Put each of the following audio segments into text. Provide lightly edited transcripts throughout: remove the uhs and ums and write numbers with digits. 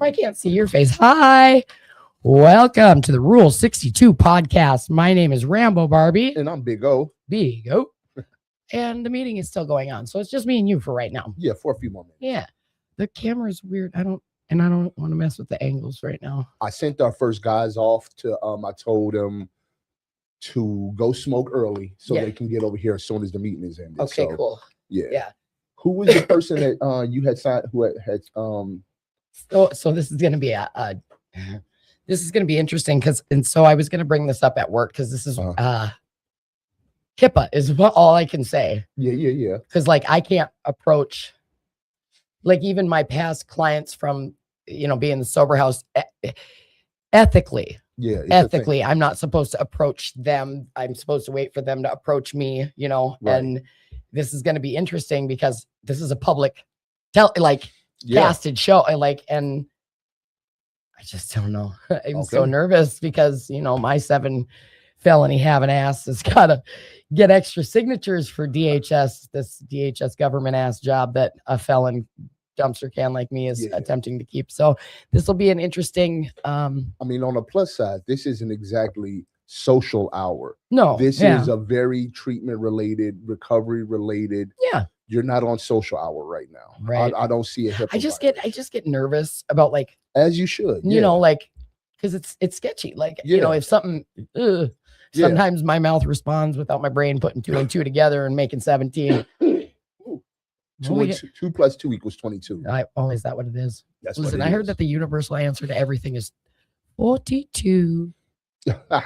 I can't see your face. Hi. Welcome to the Rule 62 podcast. My name is Rambo Barbie. And I'm Big O. Big O. And the meeting is still going on. So it's just me and you for right now. Yeah, for a few more minutes. Yeah. The camera's weird. I don't want to mess with the angles right now. I sent our first guys off to I told them to go smoke early so they can get over here as soon as the meeting is ended. Okay, cool. Yeah. Who was the person that you had signed who had So this is gonna be this is gonna be interesting so I was gonna bring this up at work because this is HIPAA is all I can say. Yeah. Because like I can't approach like even my past clients from being in the sober house ethically. Yeah. Ethically, I'm not supposed to approach them. I'm supposed to wait for them to approach me, Right. And this is going to be interesting because this is a public casted show. And I just don't know. I'm so nervous because, my 7 felony having ass has got to get extra signatures for DHS, this DHS government ass job that a felon dumpster can like me is attempting to keep. So this will be an interesting on the plus side, this isn't exactly social hour. No, this is a very treatment related, recovery related. Yeah, you're not on social hour right now. Right. I don't see a HIPAA. I just get nervous about as you should. Because it's sketchy. If something sometimes my mouth responds without my brain putting 2 and 2 together and making 17. 2 plus 2 equals 22. Is that what it is? Listen, I heard that the universal answer to everything is 42. I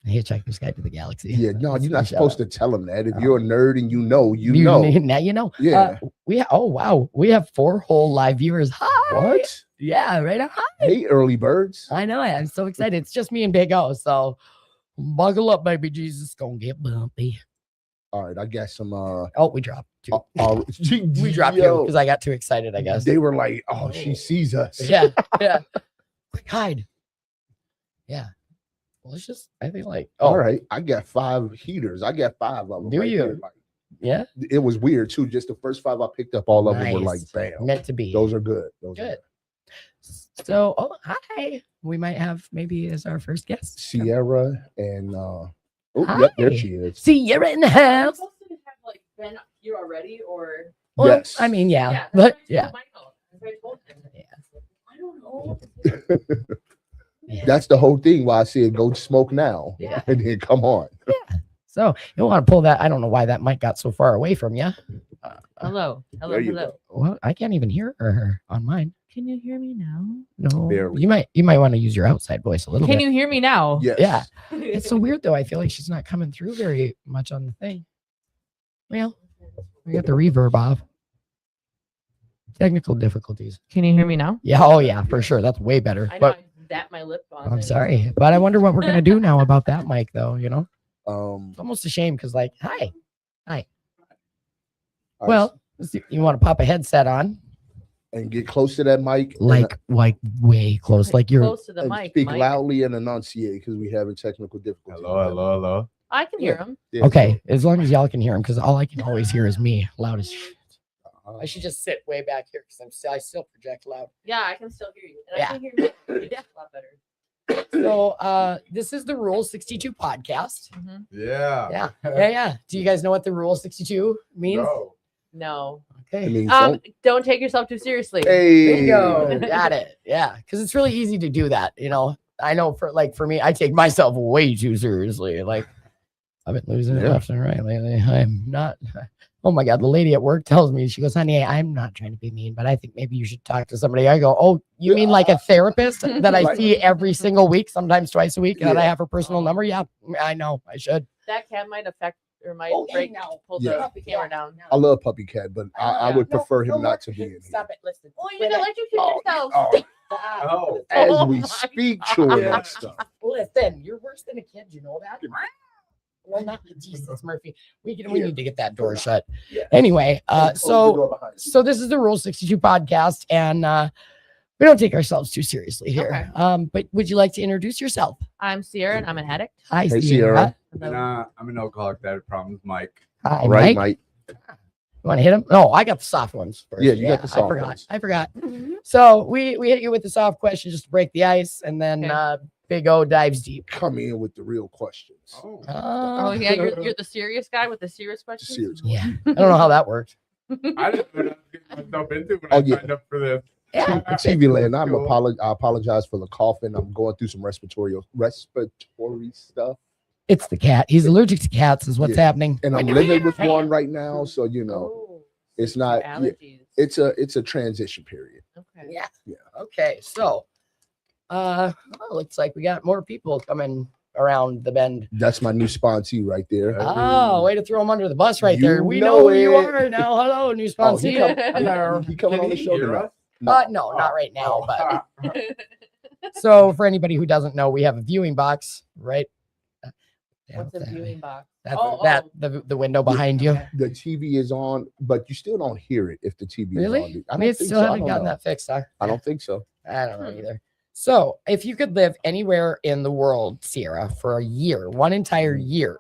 Hitchhiker's Guide to the Galaxy. Yeah, no, you're not supposed to tell them that. If you're a nerd and you know. Now you know. Yeah. We have 4 whole live viewers. Hi. What? Yeah, right on. Hi. Hey, early birds. I know. I'm so excited. It's just me and Big O. So buckle up, baby. Jesus gonna get bumpy. All right, I got some. We dropped 2. We dropped 2 because I got too excited. I guess they were like, "Oh, she sees us." Yeah. Quick hide. Yeah. Well, it's just I think all right. I got 5 heaters. I got 5 of them. Do you? Yeah. It was weird too. Just the first 5 I picked up, all of them were like, "Bam, meant to be." Those are good. Good. So, hi. We might have maybe as our first guest Sierra and there she is. Sierra in the house. Have been up here already, or yes. I mean, but yeah. I don't know. That's the whole thing. Why I said go smoke now, and then come on. Yeah. So you want to pull that? I don't know why that mic got so far away from you. Hello. Well, I can't even hear her on mine. Can you hear me now? No, barely. You might want to use your outside voice a little bit. Can you hear me now? Yes. Yeah. It's so weird though. I feel like she's not coming through very much on the thing. Well, we got the reverb off. Technical difficulties. Can you hear me now? Yeah. Oh yeah, for sure. That's way better. I know. But I zapped my lip on. I'm sorry, but I wonder what we're gonna do now about that mic, though. It's Um. almost a shame because, hi. all Well, you want to pop a headset on, and get close to that mic, like way close, like you're close to the and mic. speak Mike. loudly and enunciate because we having technical difficulties. Hello. I can hear him. Yeah. okay. As long as y'all can hear him, because all I can always hear is me, loud as shit. I should just sit way back here because I still project loud. Yeah, I can still hear you. And Yeah. I can hear you a lot better. So this is the Rule 62 podcast. Mm-hmm. Yeah. Do you guys know what the Rule 62 means? No. It Okay. means Don't take yourself too seriously. hey, There you go. Got it. Yeah, because it's really easy to do that. I know for me, I take myself way too seriously. Like I've been losing it left and right lately. I'm not. Oh my God, the lady at work tells me, she goes, "Honey, I'm not trying to be mean, but I think maybe you should talk to somebody." I go, "Oh, you mean like a therapist that I see every single week, sometimes twice a week, and I have her personal number?" Yeah, I know, I should. That cat might affect or might Okay, break. now. Pull Yeah. the camera down. I love Puppy Cat, but I would prefer him not to be in here. Stop it, listen. Oh, you gotta let you kick yourself. Oh, Oh. as we my speak, chewing Yeah. and stuff. Listen, you're worse than a kid, you know that? Well, not Jesus, Murphy. We need to get that door shut. Yeah. Anyway, Close the door behind you. so this is the Rule 62 podcast, and we don't take ourselves too seriously here. Okay. But would you like to introduce yourself? I'm Sierra and I'm an addict. Hi, Hey, Sierra. Sierra. And I'm an alcoholic that had problems with Mike. Hi, All right, Mike. Mike. want to hit them? No, I got the soft ones first. Yeah, you got the soft ones. I forgot. So we hit you with the soft question just to break the ice, and then Big O dives deep. Come in with the real questions. Oh yeah, you're the serious guy with the serious questions. Serious. Yeah, I don't know how that worked. I didn't know what I was getting myself into when I signed up for this. Yeah. TV land. I Cool. apologize for the coughing. I'm going through some respiratory stuff. It's the cat. He's allergic to cats, is what's happening. And I'm living with one right now, so it's not. Allergies. It's a transition period. Okay. Yeah. Yeah. Okay. So, looks like we got more people coming around the bend. That's my new sponsee right there. Oh, way to throw him under the bus right there. We know know who you it. are now. Hello, new sponsee. Hello. He coming on the show tonight. No, not right now. But so for anybody who doesn't know, we have a viewing box, right? What's a viewing box? The window behind you. The TV is on, but you still don't hear it if the TV is Really? on. We still haven't gotten that fixed, huh? I don't think so. I don't know either. So, if you could live anywhere in the world, Sierra, for a year, one entire year,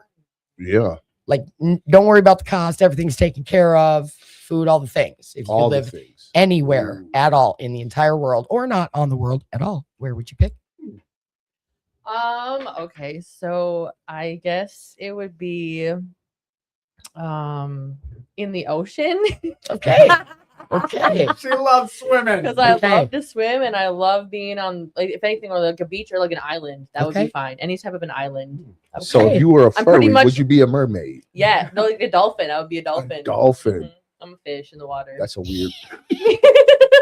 Yeah. like don't worry about the cost, everything's taken care of, food, all the things. If you All could the live things. anywhere at all in the entire world, or not on the world at all, where would you pick? Okay, so I guess it would be in the ocean. Okay. Okay. She loves swimming. Because I Okay. love to swim and I love being on, like, if anything, on like a beach or like an island. That would Okay. be fine. Any type of an island. So Okay. if you were a I'm pretty furry, much- would you be a mermaid? Yeah, no, like a dolphin. I would be a dolphin. Dolphin. Mhm. I'm a fish in the water. That's a weird.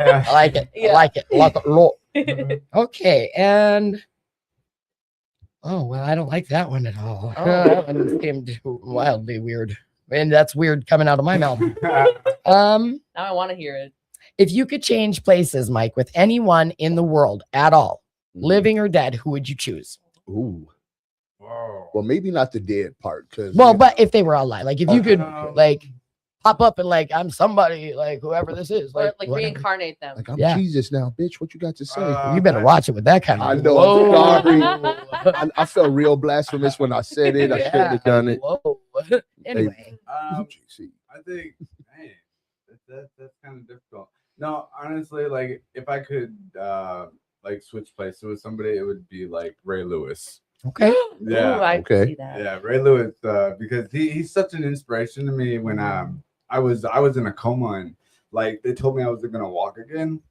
I like it. Yeah. I like it. Like a lot. Okay. And well, I don't like that one at all. Oh. That one seemed wildly weird. And that's weird coming out of my mouth. Now I want to hear it. If you could change places, Mike, with anyone in the world at all, living or dead, who would you choose? Ooh. Whoa. Well, maybe not the dead part, because Well, but if they were alive, like if you could Um, like pop up and like I'm somebody, like whoever this is, Or like, like whatever. reincarnate them. like I'm Yeah. Jesus now, bitch. What you got to say? You better watch it with that kind of. I know, Whoa. I'm I felt real blasphemous when I said it. I shouldn't have done it. Whoa. Anyway, JC. I think, man, that's kind of difficult. No, honestly, like if I could like switch places with somebody, it would be like Ray Lewis. okay. Yeah. Ooh, I okay. can see that. Yeah, Ray Lewis, because he's such an inspiration to me. When I was in a coma and like they told me I was gonna walk again,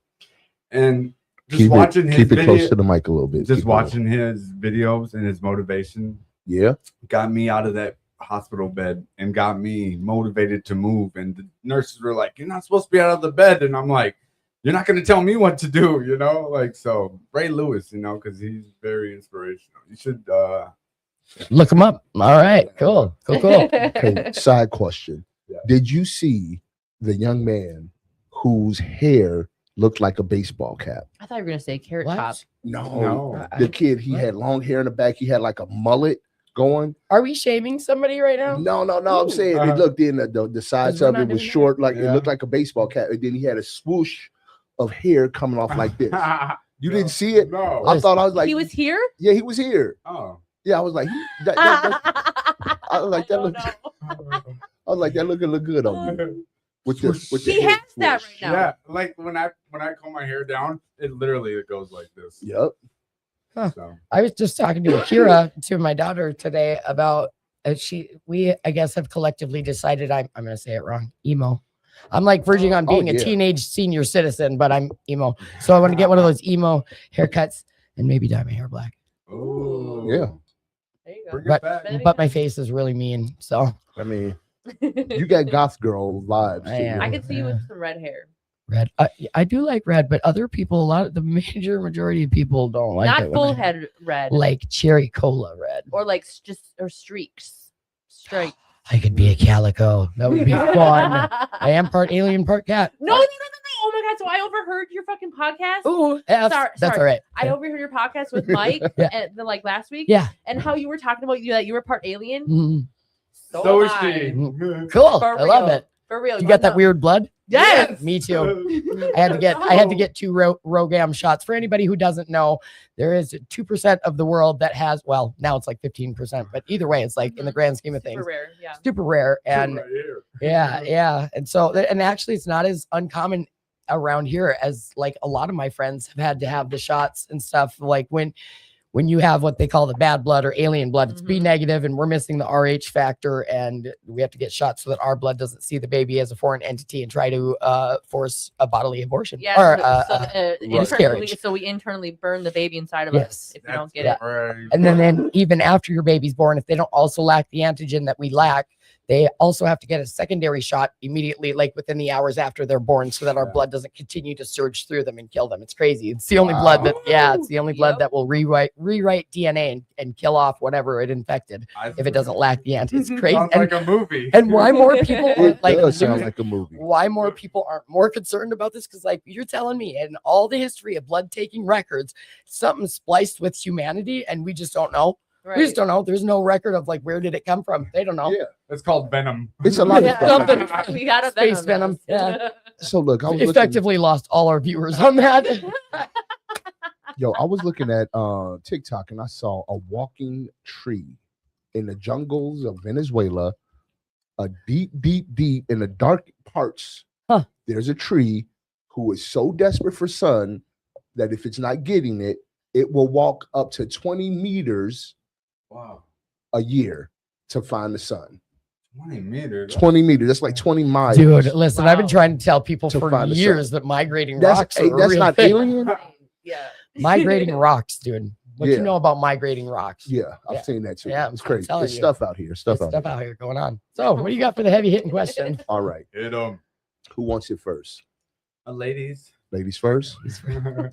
and just watching his keep it video, close to the mic a little bit. just Keep it watching his videos and his motivation Yeah. got me out of that hospital bed and got me motivated to move. And the nurses were like, "You're not supposed to be out of the bed," and I'm like, "You're not gonna tell me what to do," you know? Like, so Ray Lewis, you know, because he's very inspirational. You should Look them up. All right. Cool. Okay. Side question. Yeah. Did you see the young man whose hair looked like a baseball cap? I thought you were gonna say carrot What? top. No. The kid, he What? had long hair in the back. He had like a mullet going. Are we shaming somebody right now? No. I'm saying it looked in the sides we're of not it was doing that. short, like it Yeah. looked like a baseball cap. And then he had a swoosh of hair coming off like this. You didn't see it? No. I thought I was like, He was here. yeah, he was here. Oh. Yeah, I was like, I was like, that don't look. know. I was like, that look good on you. With the He hair has that swoosh. right now. Yeah, like when I comb my hair down, it goes like this. Yep. So I was just talking to Akira, to my daughter today about we I guess have collectively decided I'm gonna say it wrong. Emo. I'm like verging on being a yeah. teenage senior citizen, but I'm emo. So I want to get one of those emo haircuts and maybe dye my hair black. oh Yeah. There you go. Bring But- it back. But my face is really mean. So I mean, you got goth girl vibes. I to am. you. I could see you with some red hair. red. I do like red, but other people, the majority of people don't like Not it. full head red. Like cherry cola red. Or like or streaks. Strike. I could be a calico. That would be fun. I am part alien, part cat. No. Oh my god! So I overheard your fucking podcast. Ooh, that's Sorry. all right. I overheard your podcast with Mike Yeah. and like last week. Yeah. And how you were talking about that you were part alien. Mhm. So is am I. she. Cool. For I love real. it. For real. You got that weird blood? Yes. Me too. I had to get 2 Rogam shots. For anybody who doesn't know, there is 2% of the world that has, well, now it's like 15%, but either way, it's like in the grand scheme of things, Super rare. Yeah. super rare. And yeah. And so, and actually it's not as uncommon around here as like a lot of my friends have had to have the shots and stuff. Like when you have what they call the bad blood or alien blood, it's B negative, and we're missing the RH factor, and we have to get shots so that our blood doesn't see the baby as a foreign entity and try to force a bodily abortion. Yeah, miscarriage. so we internally burn the baby inside of us if we don't get it. Right. And then even after your baby's born, if they don't also lack the antigen that we lack, they also have to get a secondary shot immediately, like within the hours after they're born, so that our blood doesn't continue to surge through them and kill them. It's crazy. It's the only blood that, it's the only blood that will rewrite DNA and kill off whatever it infected if it doesn't lack the antigen. It's crazy. Sounds like a movie. And why more people It like does sound like a movie. why more people aren't more concerned about this? Because like you're telling me, in all the history of blood taking records, something spliced with humanity, and we just don't know. Right. We just don't know. There's no record of like where did it come from. They don't know. Yeah, It's called Venom. it's a lot of stuff. Something. We got a Space venom. Yeah. So look, I was Effectively lost all our viewers on that. I was looking at TikTok and I saw a walking tree in the jungles of Venezuela, a deep in the dark parts. There's a tree who is so desperate for sun that if it's not getting it, it will walk up to 20 meters a year to find the sun. 20 meters. 20 meters. That's like 20 miles. Dude, listen, I've been Wow. trying to tell people To for find the years sun. that migrating That's, rocks are hey, a that's real not thing. alien? Yeah. Migrating rocks, dude. What Yeah. you know about migrating rocks? Yeah, I've Yeah. seen that too. Yeah, It's I'm crazy. telling There's you. stuff out here. There's Stuff out stuff here. out here going on. So, what do you got for the heavy hitting question? All right. Hit 'em. Who wants it first? Ladies. Ladies first?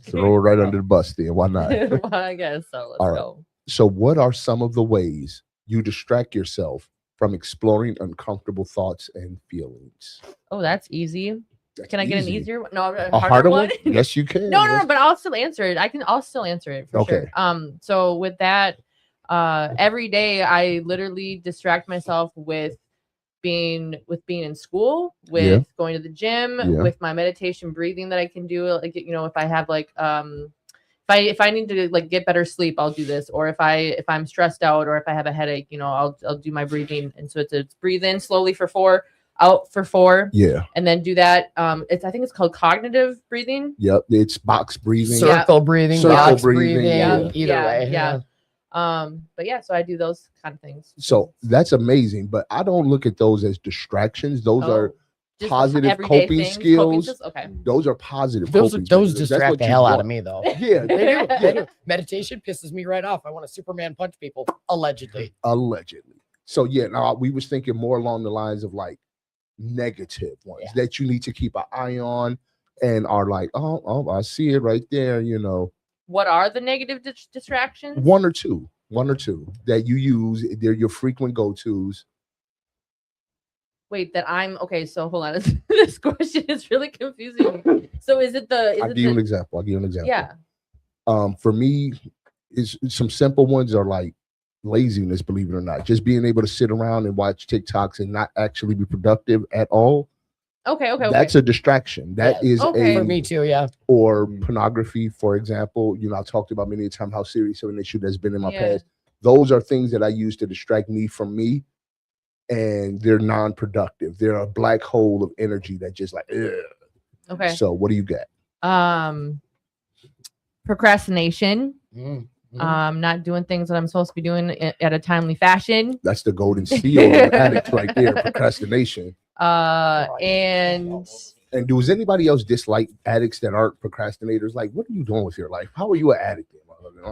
Throw it right under the bus there. Why not? Well, I guess so. Let's All right. go. So, what are some of the ways you distract yourself from exploring uncomfortable thoughts and feelings? Oh, that's easy. That's Can I get an easy. easier one? No, A harder one? Yes, you can. No, but I'll still answer it. I'll still answer it for Okay. sure. So with that, every day I literally distract myself with being in school, with going to the gym, with my meditation breathing that I can do. Like, if I have like if I need to like get better sleep, I'll do this. Or if I'm stressed out, or if I have a headache, I'll do my breathing. And so it's breathe in slowly for 4, out for 4. Yeah. And then do that. I think it's called cognitive breathing. Yep. It's box breathing. Circle breathing, Circle box breathing, breathing, yeah. either way. Yeah. But yeah, so I do those kind of things. So that's amazing. But I don't look at those as distractions. Those are just positive everyday coping things, skills. Okay. Those are positive Those coping skills. That's distract what the you hell out want. of me, though. Yeah, They do. They do. Meditation pisses me right off. I want to Superman punch people, allegedly. Allegedly. So yeah, now we was thinking more along the lines of like negative ones that you need to keep an eye on and are like, oh, I see it right there, What are the negative distractions? One or two that you use. They're your frequent go-tos. Wait, okay. So hold on, this question is really confusing. So is it I'll give you an example. Yeah. For me, is some simple ones are like laziness, believe it or not. Just being able to sit around and watch TikToks and not actually be productive at all. Okay. That's a distraction. That is for me too. Yeah. Or pornography, for example. I talked about many a time how serious of an issue that's been in my past. Those are things that I use to distract me from me, and they're non-productive. They're a black hole of energy that just like, ugh. Okay. So what do you got? Procrastination. Not doing things that I'm supposed to be doing at a timely fashion. That's the golden seal of addicts right there. Procrastination. And does anybody else dislike addicts that aren't procrastinators? Like, what are you doing with your life? How are you an addict?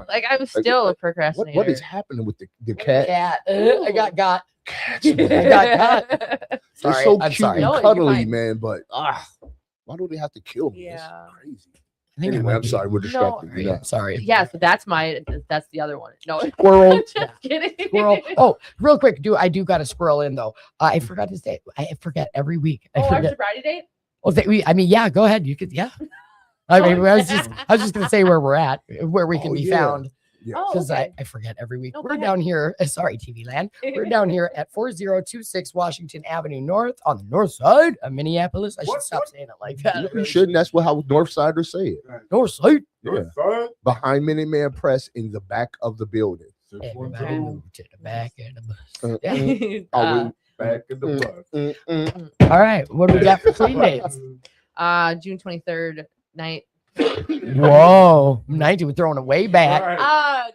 Like I'm still a procrastinator. What is happening with the cat? I got Cats, I man. got They're Sorry, so I'm cute sorry. and No, you're cuddly, fine. man. But why do they have to kill me? Yeah. It's crazy. I think Anyway, I'm sorry, we're distracted. No, Yeah. Sorry. Yeah, so that's the other one. No, Squirrel. just kidding. Squirrel. Oh, real quick, I do got a squirrel in though. I forgot to say. I forget every week. I Oh, our forget. sobriety date? Oh, yeah. Go ahead. You could. Yeah. I mean, I was just gonna say where we're at, where we can be found. Because I forget every week. We're down here. Sorry, TV land. We're down here at 4026 Washington Avenue North on the north side of Minneapolis. I should stop saying it like that. You shouldn't. That's how Northsiders say it. North side. Yeah. Behind Minuteman Press in the back of the building. Everybody move to the back of the bus. Back of the bus. All right. What do we got for clean dates? June 23rd night. Whoa. 90, we're throwing it way back.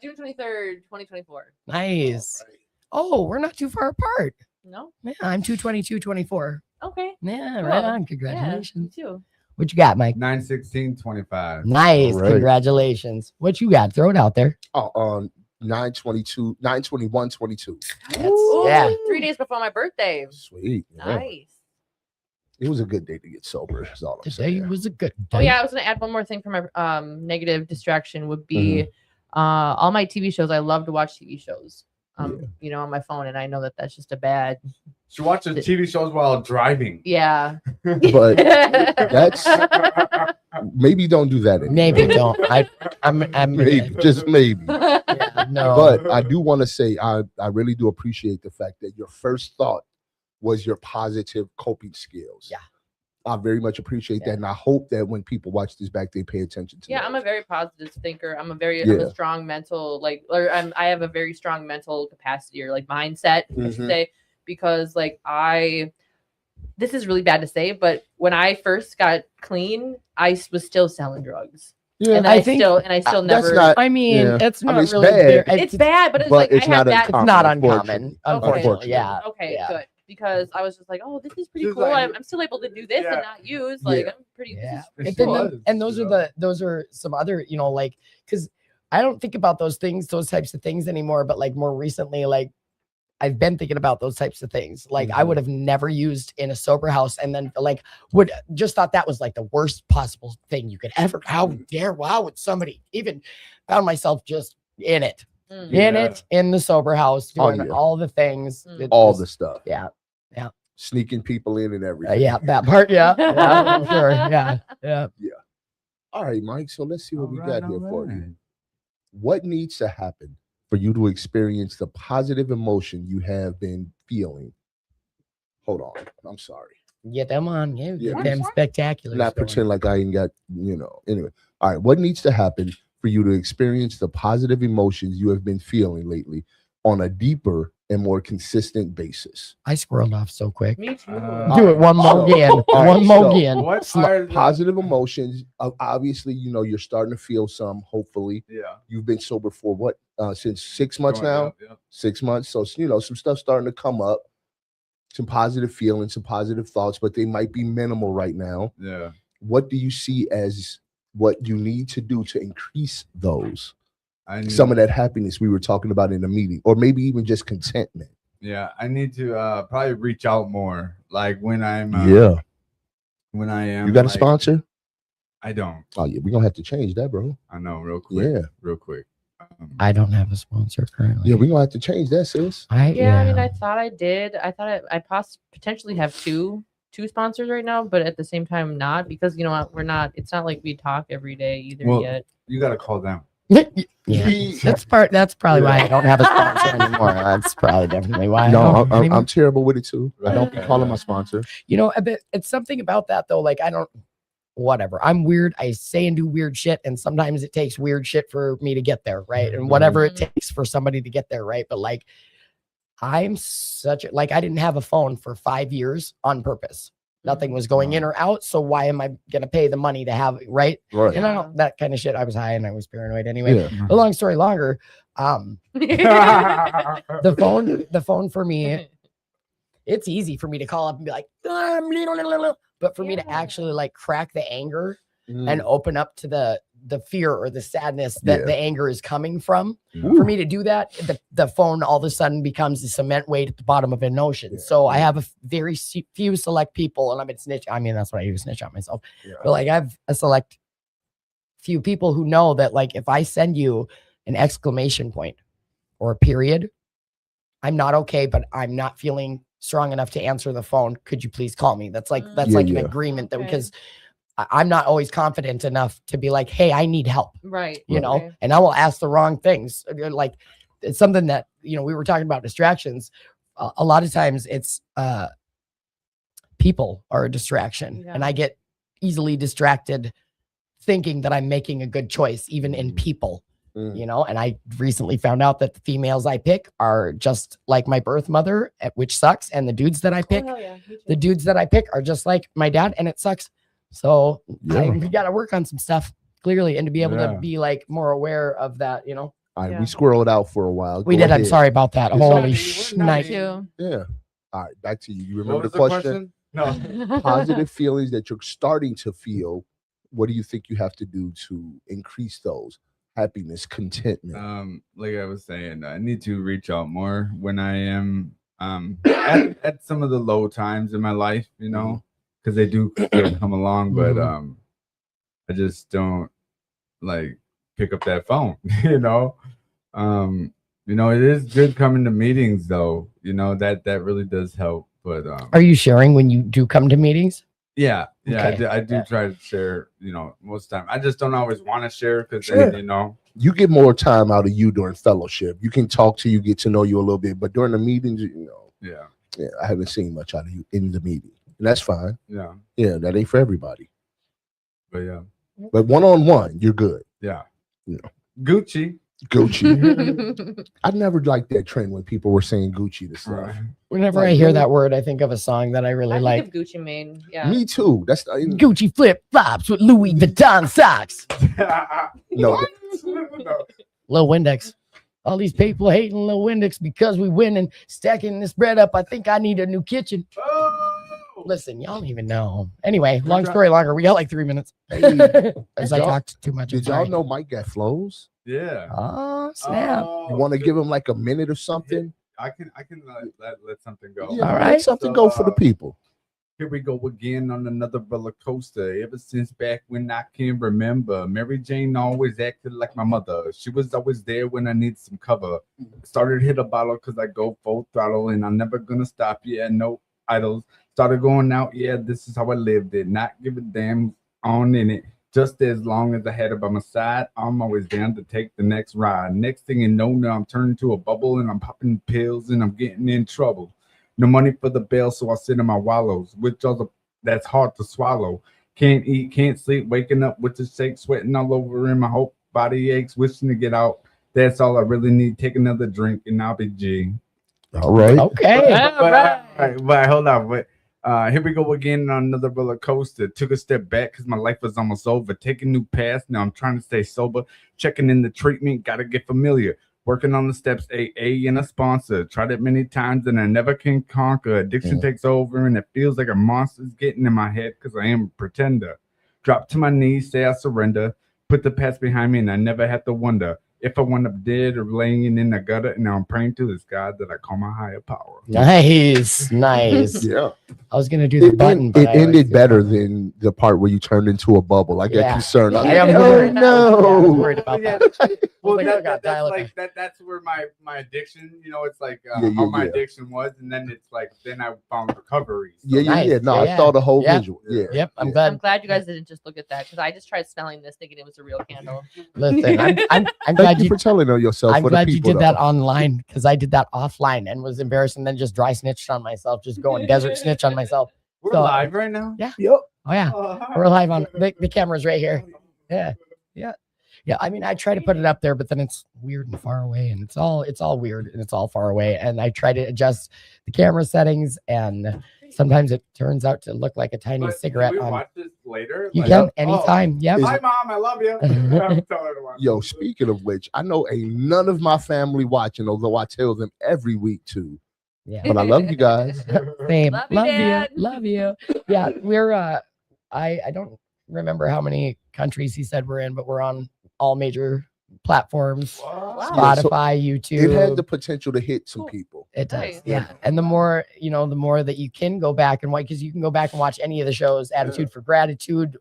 June 23rd, 2024. Nice. Oh, we're not too far apart. No? Yeah, I'm 222-24. Okay. Yeah, right on. Congratulations. Yeah, me too. What you got, Mike? 9/16/25. Nice. Right. Congratulations. What you got? Throw it out there. 9/21/22. Yeah. 3 days before my birthday. Sweet. Nice. It was a good day to get sober. That's all I'm saying. Today was a good day. Oh yeah, I was gonna add one more thing for my negative distraction would be all my TV shows. I love to watch TV shows. You know, on my phone, and I know that that's just a bad. She watches TV shows while driving. Yeah. But that's maybe don't do that anymore. Maybe don't. I'm maybe, just maybe. Yeah, no. But I do want to say I really do appreciate the fact that your first thought was your positive coping skills. Yeah. I very much appreciate that. And I hope that when people watch this back, they pay attention to that. I'm a very positive thinker. I'm a strong mental, I have a very strong mental capacity or mindset, I should say, because this is really bad to say, but when I first got clean, I was still selling drugs. Yeah, and I still never. Not, I mean, it's not really bad. It's bad, but it's I have that. It's not uncommon. Unfortunately, yeah. Okay, good. Because I was just like, oh, this is pretty cool. I'm still able to do this and not use. I'm pretty. Yeah. And those are some other, because I don't think about those types of things anymore. But more recently, I've been thinking about those types of things. I would have never used in a sober house, and then would just thought that was the worst possible thing you could ever. How would somebody even found myself just in it. In the sober house, doing all the things, the stuff. Yeah. Sneaking people in and everything. Yeah, that part. Yeah, for sure. Yeah. All right, Mike. So let's see what we got here for you. What needs to happen for you to experience the positive emotion you have been feeling? Hold on. I'm sorry. Get them on. Get them spectacular. Not pretend like I ain't got, Anyway. All right. What needs to happen for you to experience the positive emotions you have been feeling lately on a deeper and more consistent basis? I squirreled off so quick. Me too. Do it one more again. One more again. What positive emotions? Obviously, you're starting to feel some. Hopefully, you've been sober for what? Since 6 months now. 6 months. So some stuff starting to come up. Some positive feelings, some positive thoughts, but they might be minimal right now. Yeah. What do you see as what you need to do to increase those? Some of that happiness we were talking about in the meeting, or maybe even just contentment. Yeah, I need to probably reach out more. When I'm when I am. You got a sponsor? I don't. Oh yeah, we're gonna have to change that, bro. I know, real quick. Yeah, real quick. I don't have a sponsor currently. Yeah, we're gonna have to change that, sis. I mean, I thought I did. I thought I potentially have two sponsors right now, but at the same time not, because we're not. It's not like we talk every day either yet. You got to call them. Yeah, that's probably why I don't have a sponsor anymore. That's probably definitely why. No, I'm terrible with it too. I don't be calling my sponsor. It's something about that though. I don't. Whatever. I'm weird. I say and do weird shit, and sometimes it takes weird shit for me to get there, right? And whatever it takes for somebody to get there, right? But I'm such a I didn't have a phone for 5 years on purpose. Nothing was going in or out. So why am I gonna pay the money to have it, right? Right. And I don't that kind of shit. I was high and I was paranoid anyway. Yeah. The long story longer, the phone for me, it's easy for me to call up and be like, but for me to actually crack the anger and open up to the fear or the sadness that the anger is coming from, for me to do that, the phone all of a sudden becomes a cement weight at the bottom of an ocean. So I have a very few select people, and I've been snitch. I mean, that's what I do, snitch on myself. Yeah. But I have a select few people who know that if I send you an exclamation point or a period, I'm not okay, but I'm not feeling strong enough to answer the phone. Could you please call me? That's an agreement that because I'm not always confident enough to be like, hey, I need help. Right. You know, and I will ask the wrong things. Like it's something that, you know, we were talking about distractions. A lot of times it's people are a distraction, and I get easily distracted thinking that I'm making a good choice, even in people. You know, and I recently found out that the females I pick are just like my birth mother, which sucks. And the dudes that I pick, the dudes that I pick are just like my dad, and it sucks. So we got to work on some stuff clearly, and to be able to be like more aware of that, you know. All right, we squirreled out for a while. We did. I'm sorry about that. Holy night. Yeah. All right, back to you. You remember the question? No. Positive feelings that you're starting to feel. What do you think you have to do to increase those? Happiness, contentment. Like I was saying, I need to reach out more when I am at some of the low times in my life, you know, because they do still come along, but I just don't like pick up that phone, you know. You know, it is good coming to meetings though, you know, that really does help. But are you sharing when you do come to meetings? Yeah, I do try to share, you know, most of the time. I just don't always want to share because you know, you get more time out of you during fellowship. You can talk to you, get to know you a little bit, but during the meetings, you know, I haven't seen much out of you in the meeting, and that's fine. Yeah, that ain't for everybody. But but one-on-one, you're good. Yeah, you know, Gucci. I never liked that trend when people were saying Gucci to stuff. Right. Whenever I hear that word, I think of a song that I really like. Think of Gucci Mane. Yeah. Me too. That's Gucci flip flops with Louis Vuitton socks. No. Lil Windex. All these people hating Lil Windex because we winning, stacking this bread up. I think I need a new kitchen. Listen, y'all don't even know. Anyway, long story longer. We got like 3 minutes. As I talked too much. Did y'all know Mike got flows? Yeah. Oh snap! You want to give him like a minute or something? I can let something go. Yeah, all right, let something go for the people. Here we go again on another roller coaster. Ever since back when I can remember, Mary Jane always acted like my mother. She was always there when I need some cover. Started hit a bottle because I go full throttle and I'm never gonna stop. Yeah, no idols. Started going out. Yeah, this is how I lived it. Not give a damn on in it. Just as long as I had it by my side, I'm always down to take the next ride. Next thing you know, now I'm turning to a bubble and I'm popping pills and I'm getting in trouble. No money for the bail, so I sit in my wallows, that's hard to swallow. Can't eat, can't sleep, waking up with the shake, sweating all over in my whole body aches, wishing to get out. That's all I really need. Take another drink and I'll be G. All right. Okay. But hold on. But here we go again on another roller coaster. Took a step back because my life was almost over. Taking new paths. Now I'm trying to stay sober. Checking in the treatment. Gotta get familiar. Working on the steps. AA and a sponsor. Tried it many times and I never can conquer. Addiction takes over and it feels like a monster's getting in my head because I am a pretender. Drop to my knees. Say I surrender. Put the past behind me and I never have to wonder if I wound up dead or laying in the gutter, and now I'm praying to this God that I call my higher power. Nice. Yeah. I was gonna do the button, but it ended better than the part where you turned into a bubble. I get concerned. I am worried. No. I'm worried about that. Well, that's where my addiction, you know, it's like how my addiction was, and then it's like then I found recovery. So. I saw the whole visual. Yep. I'm glad you guys didn't just look at that because I just tried smelling this thinking it was a real candle. Listen, I'm glad you for telling on yourself. I'm glad you did that online because I did that offline and was embarrassed and then just dry snitched on myself, just going desert snitch on myself. We're live right now. Yeah. Yep. Oh yeah. We're live on the camera's right here. Yeah. I mean, I try to put it up there, but then it's weird and far away, and it's all weird and it's all far away. And I try to adjust the camera settings, and sometimes it turns out to look like a tiny cigarette. Can we watch this later? You can anytime. Yeah. Hi, Mom. I love you. I'm telling her to watch. Yo, speaking of which, I know ain't none of my family watching, although I tell them every week too. Yeah. But I love you guys. Same. Love you. Yeah, we're I don't remember how many countries he said we're in, but we're on all major platforms. Wow. Spotify, YouTube. It had the potential to hit some people. It does. Yeah. And the more, the more that you can go back and watch, because you can go back and watch any of the shows. Attitude for Gratitude.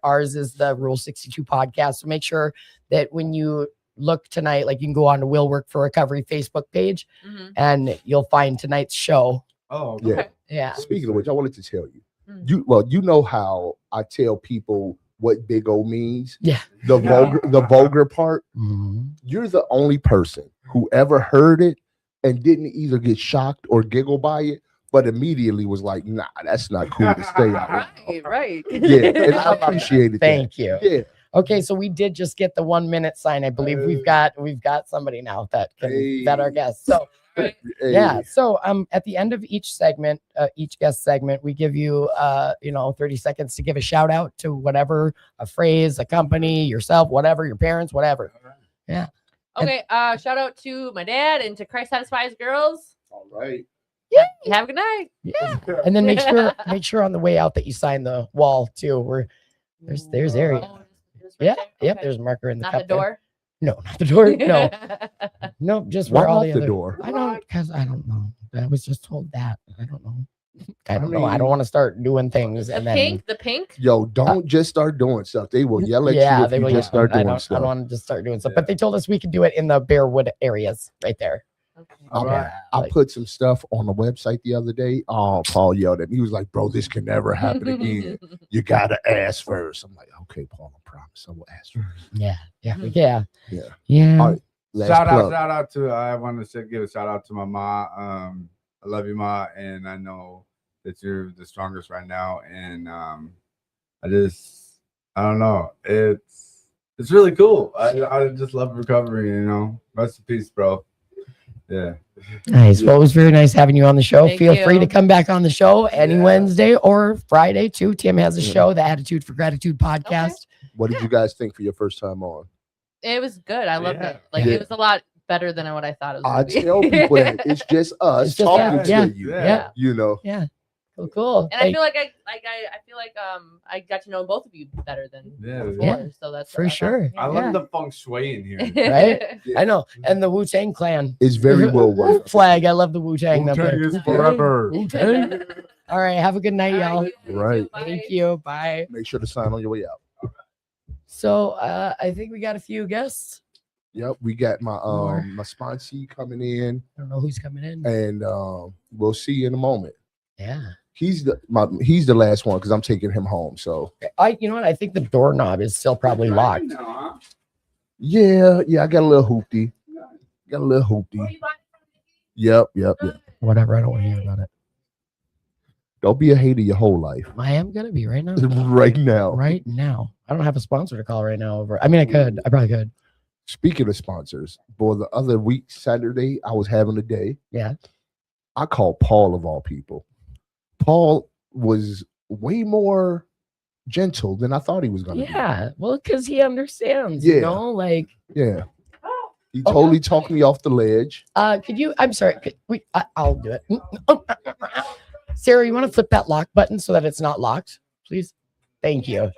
Ours is the Rule 62 podcast. So make sure that when you look tonight, like you can go on to Will Work for Recovery Facebook page and you'll find tonight's show. Oh, okay. Yeah. Speaking of which, I wanted to tell you, You know how I tell people what big O means. Yeah. The vulgar part. Mm-hmm. You're the only person who ever heard it and didn't either get shocked or giggle by it, but immediately was like, nah, that's not cool to stay out. Right. Yeah, and I appreciate it. Thank you. Yeah. Okay, so we did just get the 1 minute sign. I believe we've got somebody now that can vet our guests. So yeah. So at the end of each segment, each guest segment, we give you 30 seconds to give a shout out to whatever, a phrase, a company, yourself, whatever, your parents, whatever. Yeah. Okay. Shout out to my dad and to Christ Satisfies Girls. All right. Yeah. Have a good night. Yeah. And then make sure on the way out that you sign the wall too. There's area. Yeah. Right Yep. okay. There's a marker in the Not cup the door. There. No, not the door. No. No, just Why where all not the door? I don't, because I don't know. I was just told that. I don't know. I don't know. I don't want to start doing things The and pink. then. The pink. Yo, don't just start doing stuff. They will yell at you if you just start doing I stuff. don't want to just start doing stuff. But they told us we could do it in the Bearwood areas right there. Okay. I put some stuff on the website the other day. Oh, Paul yelled at me. He was like, bro, this can never happen again. You got to ask first. I'm like, okay, Paul, I promise I will ask first. Yeah. All right, Shout out to I want to give a shout out to my mom. I love you, Ma, and I know that you're the strongest right now. And I don't know. It's really cool. I just love recovery, Rest in peace, bro. Yeah. Nice. Well, it was very nice having you on the show. Thank Feel you. free to come back on the show any Wednesday or Friday too. Tim has a show, the Attitude for Gratitude podcast. What did you guys think for your first time on? It was good. I loved it. Like Yeah. it was a lot better than what I thought it was. I gonna be. tell people that it's just us It's just talking us. Yeah. to you. Yeah. Yeah. Cool. And I feel like I got to know both of you better than before. Yeah. So that's For sure. I love the feng shui in here. Right? I know. And the Wu-Tang clan. It's very well worth. Flag. I love the Wu-Tang. Wu-Tang is forever. Wu-Tang. All right. Have a good night, y'all. Right. Thank you. Bye. Make sure to sign on your way out. So I think we got a few guests. Yep, we got my More. my sponsee coming in, I don't know who's coming in. and we'll see you in a moment. Yeah. He's the last one because I'm taking him home. So You know what? I think the doorknob is still probably locked. yeah, I got a little hoopty. Yep. Whatever. I don't want to hear about it. Don't be a hater your whole life. I am gonna be right now. Right now. Right now. I don't have a sponsor to call right now. I probably could. Speaking of sponsors, boy, the other week, Saturday, I was having a day. Yeah. I called Paul of all people. Paul was way more gentle than I thought he was going to be. Yeah. Well, because he understands, Yeah. like. Yeah. He totally talked me off the ledge. I'm sorry. I'll do it. Sarah, you want to flip that lock button so that it's not locked, please? Thank you.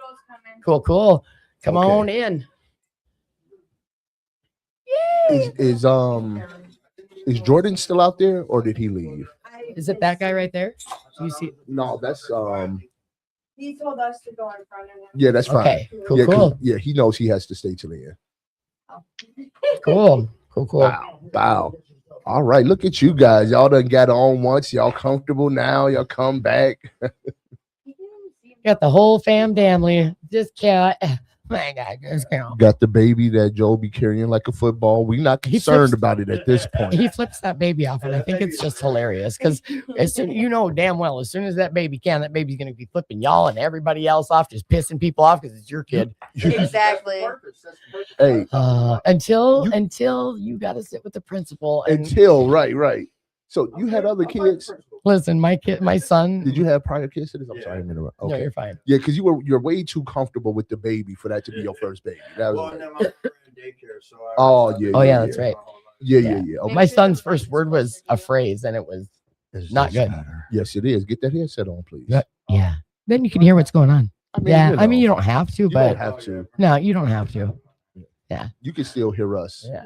Cool. Come Okay. on in. Is Jordan still out there or did he leave? Is it that guy right there? Do you see? No, that's He told us to go in front of him. yeah, that's fine. Okay. Cool. Yeah, 'cause- yeah, he knows he has to stay till the end. Cool. Wow. All right, look at you guys. Y'all done got on once. Y'all comfortable now. Y'all come back. Got the whole family. Just cat. My God, just count. Got the baby that Joe be carrying like a football. We not He concerned flips- about it at this point. He flips that baby off, and I think it's just hilarious because as soon damn well, as soon as that baby's gonna be flipping y'all and everybody else off, just pissing people off because it's your kid. Exactly. Hey, Until you got to sit with the principal and right. So you had other kids. listen. My son. Did you have prior kids to this? I'm Yeah. sorry, I'm interrupting. No, Okay. you're fine. Yeah, because you're way too comfortable with the baby for that to be your first baby. That was yeah. Oh, yeah, that's right. Yeah. Oh, my son's first word was a phrase, and it was not good. Yes, it is. Get that headset on, please. Yeah. Then you can hear what's going on. I mean, you don't have to, you but don't have to. no, you don't have to. You can still hear us. Yeah.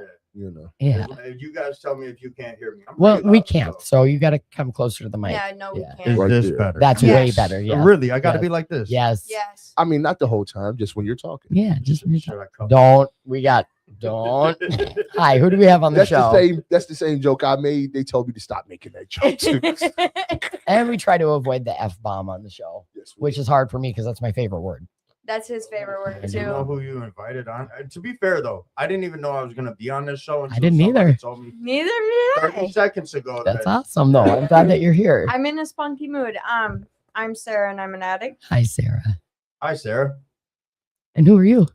Yeah. You guys tell me if you can't hear me. Well, we can't, so you got to come closer to the mic. Yeah, no, we Yeah. can't. Is Right this there. better? That's Yes. way better. Yeah. Really, I got to Yes. be like this. Yes. Yes. I mean, not the whole time, just when you're talking. Yeah. Just Should I come? don't. Hi. Who do we have on the That's show? That's the same joke I made. They told me to stop making that joke too. And we try to avoid the F-bomb on the show. Yeah. which is hard for me because that's my favorite word. That's his favorite word You know too. who you invited on? To be fair though, I didn't even know I was gonna be on this show. I didn't somebody either. Told me Neither did 30 I. seconds ago. That's that awesome, though. I'm glad that you're here. I'm in a spunky mood. I'm Sarah and I'm an addict. Hi, Sarah. Hi, Sarah. And who are you?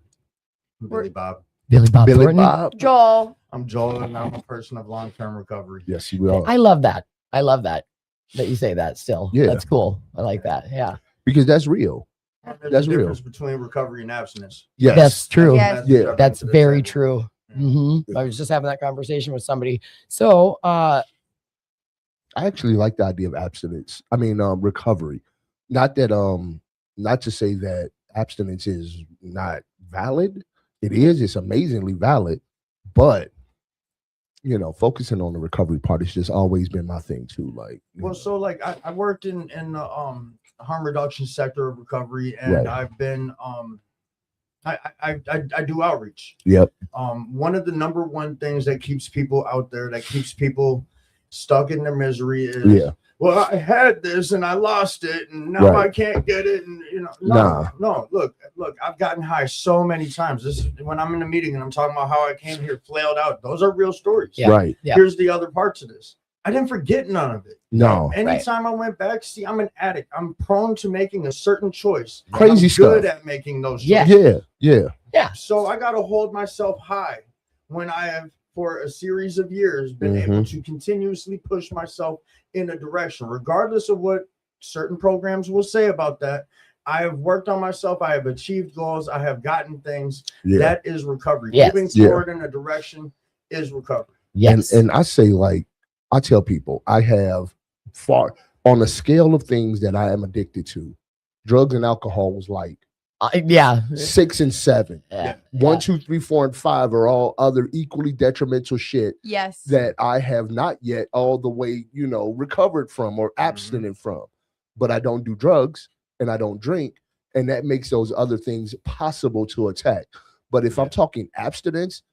Billy Bob. Billy Bob Billy Thornton? Bob. Joel. I'm Joel, and I'm a person of long-term recovery. Yes, you will. I love that. I love that you say that still. Yeah. That's cool. I like that. Yeah. Because that's real. There's That's a real. difference between recovery and abstinence. Yes. That's true. Yes. Yeah. That's very That's true. true. I was just having that conversation with somebody. So, I actually like the idea of abstinence. I mean, recovery. Not that not to say that abstinence is not valid. It is. It's amazingly valid. But focusing on the recovery part has just always been my thing too. Like, Well, so like I worked in the harm reduction sector of recovery, and Right. I've been I do outreach. Yep. One of the number one things that keeps people out there, that keeps people stuck in their misery is, Yeah. well, I had this and I lost it, and now Right. I can't get it, and no, look, I've gotten high so many times. This is when I'm in a meeting and I'm talking about how I came here flailed out. Those are real stories. Yeah. Right. Yeah. Here's the other parts of this. I didn't forget none of it. No. Anytime I went back, see, I'm an addict. I'm prone to making a certain choice. and Crazy I'm good stuff. at making those Yeah. choices. Yeah. So I got to hold myself high when I have, for a series of years, been able to continuously push myself in a direction, regardless of what certain programs will say about that. I have worked on myself. I have achieved goals. I have gotten things. Yeah. That is recovery. Yes. Moving Yeah. forward in a direction is recovery. yes. And I say, like, I tell people I have on a scale of things that I am addicted to, drugs and alcohol was like yeah. 6 and 7. Yeah. 1, 2, 3, 4, and 5 are all other equally detrimental shit Yes. that I have not yet all the way, recovered from or abstinent from. But I don't do drugs and I don't drink, and that makes those other things possible to attack. But if I'm talking abstinence,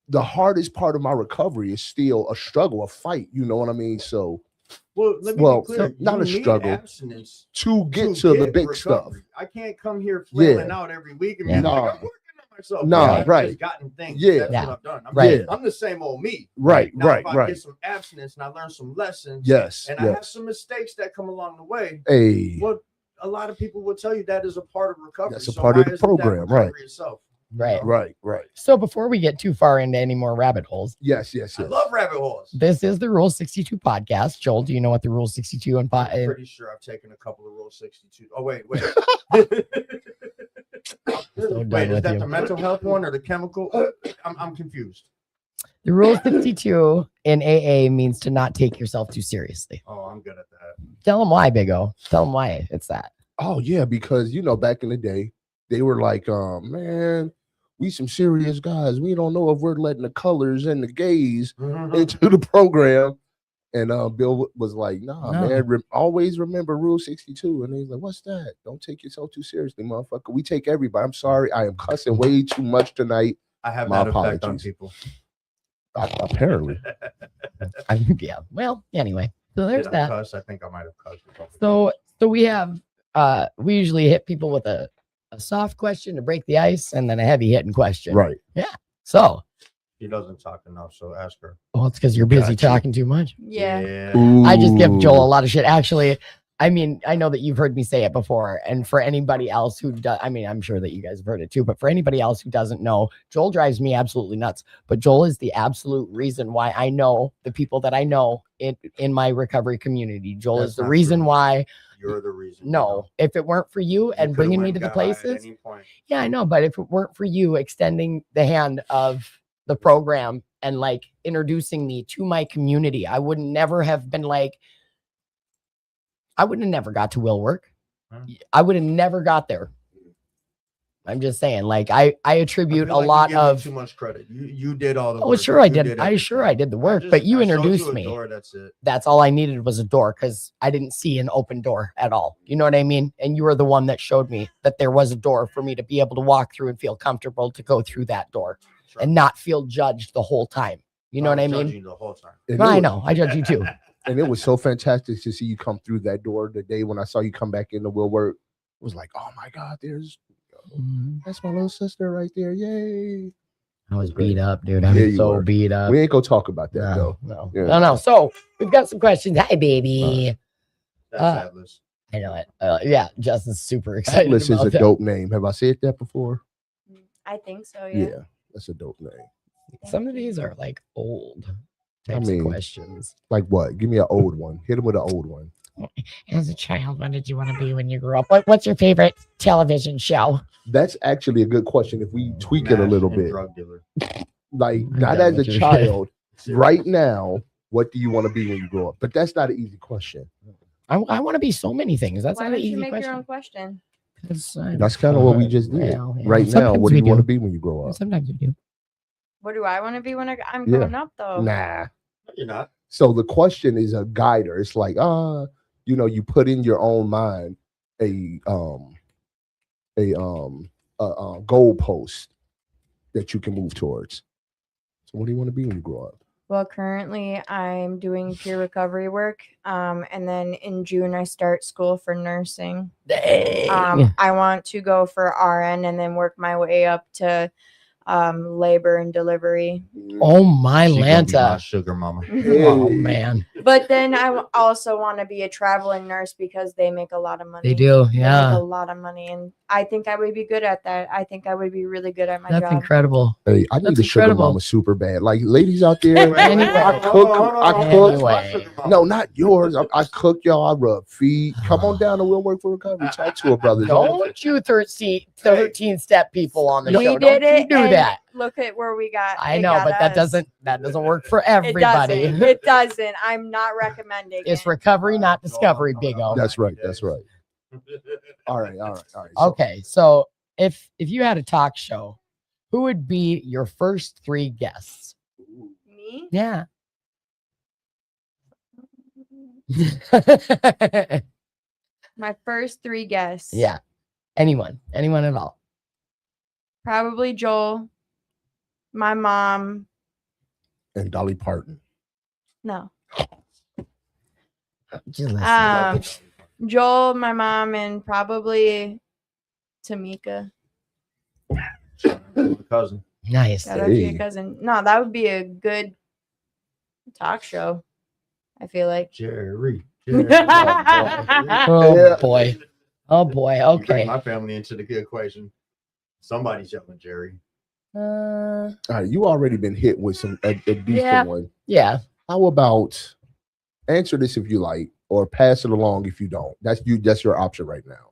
the hardest part of my recovery is still a struggle, a fight. You know what I mean? So, Well, let me Well, be clear. not You a need struggle. abstinence to get to the big recovery. stuff. I can't come here flailing Yeah. out every week and Yeah. be like, Nah. I'm working on myself. Nah, I've right. just gotten things. Yeah. That's Yeah. what I've done. Right. I'm the same old me. Right, Now, right, if I right. get some abstinence and I learn some lessons, Yes, and I have yes. some mistakes that come along the way, Hey, well, a lot of people will tell you that is a part of recovery. That's a So part of why the isn't that program, right. recovery itself? Right. right. So before we get too far into any more rabbit holes, Yes. I love rabbit holes. this is the Rule 62 podcast. Joel, do you know what the Rule 62 and I'm pretty sure I've taken a couple of Rule 62. Oh, wait. So done Wait, is with that you. the mental health one or the chemical? I'm confused. The Rule 62 in AA means to not take yourself too seriously. Oh, I'm good at that. Tell them why, Big O. Tell them why it's that. Oh yeah, because back in the day, they were like, man, we some serious guys. We don't know if we're letting the colors and the gays into the program. And Bill was like, nah, No. man, always remember Rule 62. And he's like, what's that? Don't take yourself too seriously, motherfucker. We take everybody. I'm sorry. I am cussing way too much tonight. I have My that effect on apologies. people. Apparently. Yeah. Well, anyway, so there's Did I that. cuss? I think I might have cussed. So we have we usually hit people with a soft question to break the ice and then a heavy hitting question. Right. So, She doesn't talk enough, so ask her. well, it's because you're busy Gotcha. talking too much. Yeah. I just give Joel a Ooh. lot of shit. Actually, I mean, I know that you've heard me say it before, and for anybody else who does, I mean, I'm sure that you guys have heard it too, but for anybody else who doesn't know, Joel drives me absolutely nuts. But Joel is the absolute reason why I know the people that I know in my recovery community. Joel That's is the not reason true. why. You're the reason. No, if it weren't for you and bringing me to the places, yeah, I know. But if it weren't for you extending the hand of the program and like introducing me to my community, I would never have been like, I would have never got to will work. I would have never got there. I'm just saying, like, I attribute a lot of too much credit. You did all the Oh, work. sure I You did. I everything. did the work, I but you showed introduced a me. door, that's it. That's all I needed was a door because I didn't see an open door at all. You know what I mean? And you were the one that showed me that there was a door for me to be able to walk through and feel comfortable to go through that door Sure. and not feel judged the whole time. You know what I was mean? judging you the whole time. And Well, it I was- know. I judge you too. And it was so fantastic to see you come through that door the day when I saw you come back into Will Work. was like, oh my God, that's my little sister right there. Yay. I was beat up, dude. I was so beat up. We ain't gonna talk about that though. No. So we've got some questions. Hi, baby. That's Atlas. I know it. Yeah, Justin's super excited. Atlas is a dope name. Have I said that before? I think so. Yeah. That's a dope name. Some of these are like old types of questions. Like what? Give me an old one. Hit him with an old one. As a child, what did you want to be when you grew up? What's your favorite television show? That's actually a good question. If we tweak it a little bit, drug dealer. Like not as a child, right now, what do you want to be when you grow up? But that's not an easy question. I want to be so many things. That's Why not an don't you easy make question. your own question? That's kind of what we just did. Well, yeah. Right now, what do you want to be when you grow up? Sometimes you do. What do I want to be when I'm growing up, though? Nah, you're not. So the question is a guider. It's like, you put in your own mind a goal post that you can move towards. So what do you want to be when you grow up? Well, currently I'm doing peer recovery work. And then in June I start school for nursing. Dang. I want to go for RN and then work my way up to labor and delivery. Oh my Lanta. Sugar mama. Oh man. But then I also want to be a traveling nurse because they make a lot of money. They do, They yeah. make a lot of money, and I think I would be good at that. I think I would be really good at my job. That's incredible. Hey, I need a sugar mama super bad. Like ladies out there, Anyway. I cook. Anyway. No, not yours. I cook y'all. I rub feet. Come on down and we'll work for recovery. Talk to her, brothers. Don't you 13 step people on the We show. did Don't it. you do and that. Look at where we got. I it know, got but that us. doesn't work for everybody. It doesn't. I'm not recommending It's it. recovery, not discovery, Big O. That's right. That's right. All right. So, Okay, so if you had a talk show, who would be your first 3 guests? Me? Yeah. My first 3 guests. Yeah. Anyone at all. Probably Joel, my mom. And Dolly Parton. No. Just listen. Joel, my mom, and probably Tamika. Cousin. Nice. Shout out to your cousin. No, that would be a good talk show. I feel like. Jerry. Oh boy. Okay. Bring my family into the equation. Somebody's yelling Jerry. All right, you already been hit with a decent one. Yeah. How about answer this if you like, or pass it along if you don't. That's your option right now.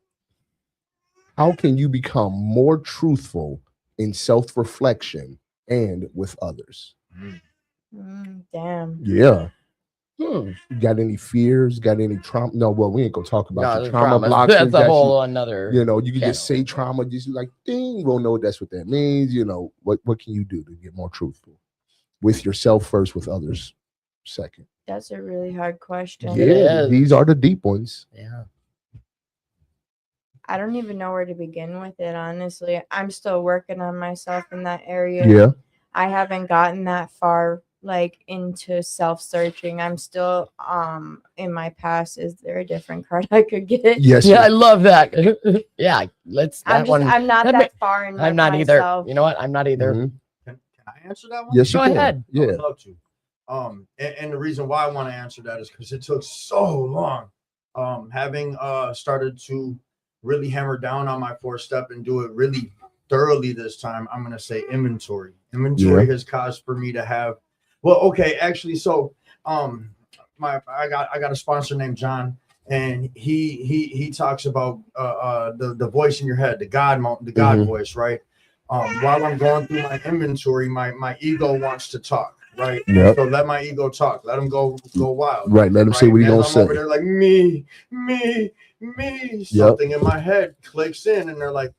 How can you become more truthful in self-reflection and with others? Damn. Yeah. Got any fears? Got any trauma? No, well, we ain't gonna talk about the trauma blocks. That's a whole another. You can just say trauma, just like ding, we'll know that's what that means. What can you do to get more truthful with yourself first, with others second? That's a really hard question. Yeah, these are the deep ones. Yeah. I don't even know where to begin with it, honestly. I'm still working on myself in that area. Yeah. I haven't gotten that far into self-searching. I'm still in my past. Is there a different card I could get? Yes. Yeah, I love that. Yeah, let's I'm not that far in I'm not myself. either. You know what? I'm not either. Mm-hmm. Can I answer that one? Yes, Go ahead. Yeah. I would love to. And the reason why I want to answer that is because it took so long. Having started to really hammer down on my 4-step and do it really thoroughly this time, I'm gonna say inventory. Inventory has caused for me to have. Well, okay, actually, so I got a sponsor named John, and he talks about the voice in your head, the God voice, right? While I'm going through my inventory, my ego wants to talk, right? Yep. So let my ego talk. Let him go wild. Right. Let him say what he's gonna say. Over there like me. Something in my head clicks in, and they're like,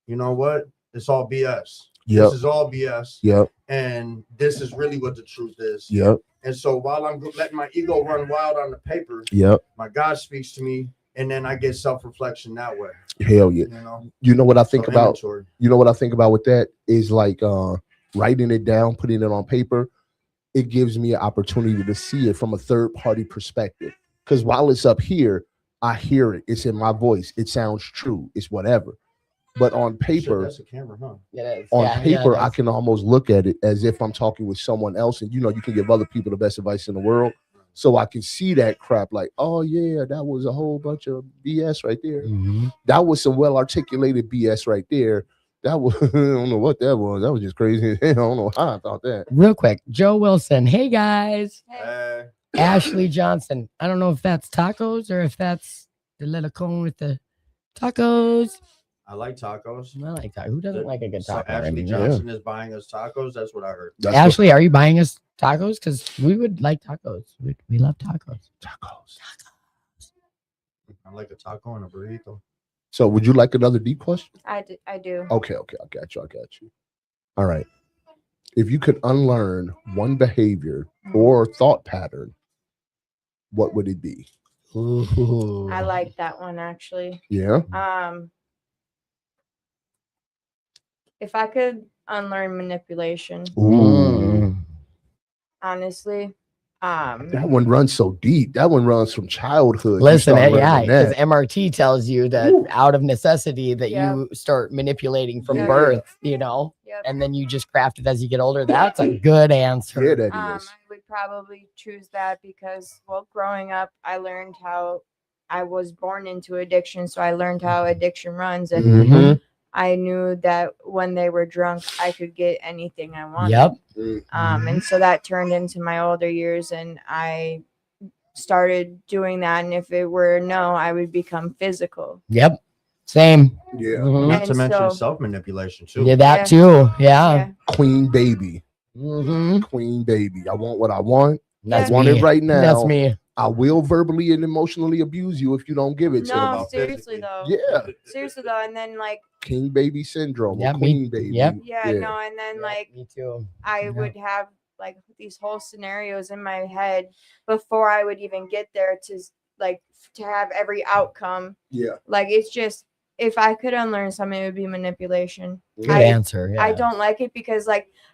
you know what? It's all BS. Yep. This is all BS. Yep. And this is really what the truth is. Yep. And so while I'm letting my ego run wild on the paper, yep, my God speaks to me, and then I get self-reflection that way. Hell yeah. You know what I think about? Inventory. You know what I think about with that is like writing it down, putting it on paper. It gives me an opportunity to see it from a third-party perspective. Because while it's up here, I hear it. It's in my voice. It sounds true. It's whatever. But on paper, that's a camera, huh? On paper, I can almost look at it as if I'm talking with someone else. And you can give other people the best advice in the world. So I can see that crap like, oh yeah, that was a whole bunch of BS right there. Mm-hmm. That was some well-articulated BS right there. That was, I don't know what that was. That was just crazy. I don't know how I thought that. Real quick, Joe Wilson. Hey guys. Hey. Ashley Johnson. I don't know if that's tacos or if that's the little cone with the tacos. I like tacos. I like tacos. Who doesn't like a good taco? Ashley Johnson is buying us tacos. That's what I heard. Ashley, are you buying us tacos? Because we would like tacos. We love tacos. Tacos. I like a taco and a burrito. So would you like another deep question? I do. Okay. I got you. All right. If you could unlearn one behavior or thought pattern, what would it be? Ooh. I like that one actually. Yeah. If I could unlearn manipulation, honestly, that one runs so deep. That one runs from childhood. Listen, because MRT tells you that out of necessity that you start manipulating from birth, and then you just craft it as you get older. That's a good answer. Yeah, that is. I would probably choose that because, growing up, I learned how I was born into addiction, so I learned how addiction runs, and I knew that when they were drunk, I could get anything I wanted. Yep. And so that turned into my older years, and I started doing that. And if it were no, I would become physical. Yep. Same. Yeah. Not to mention self-manipulation too. Yeah, that too. Yeah. Queen baby. Queen baby. I want what I want. I want it right now. That's me. I will verbally and emotionally abuse you if you don't give it to me. No, seriously though. Yeah. Seriously though, and then king baby syndrome, yeah, queen baby. Yep. Yeah, no, and then me too. I would have these whole scenarios in my head before I would even get there to have every outcome. Yeah. It's just, if I could unlearn something, it would be manipulation. Good answer. Yeah. I don't like it because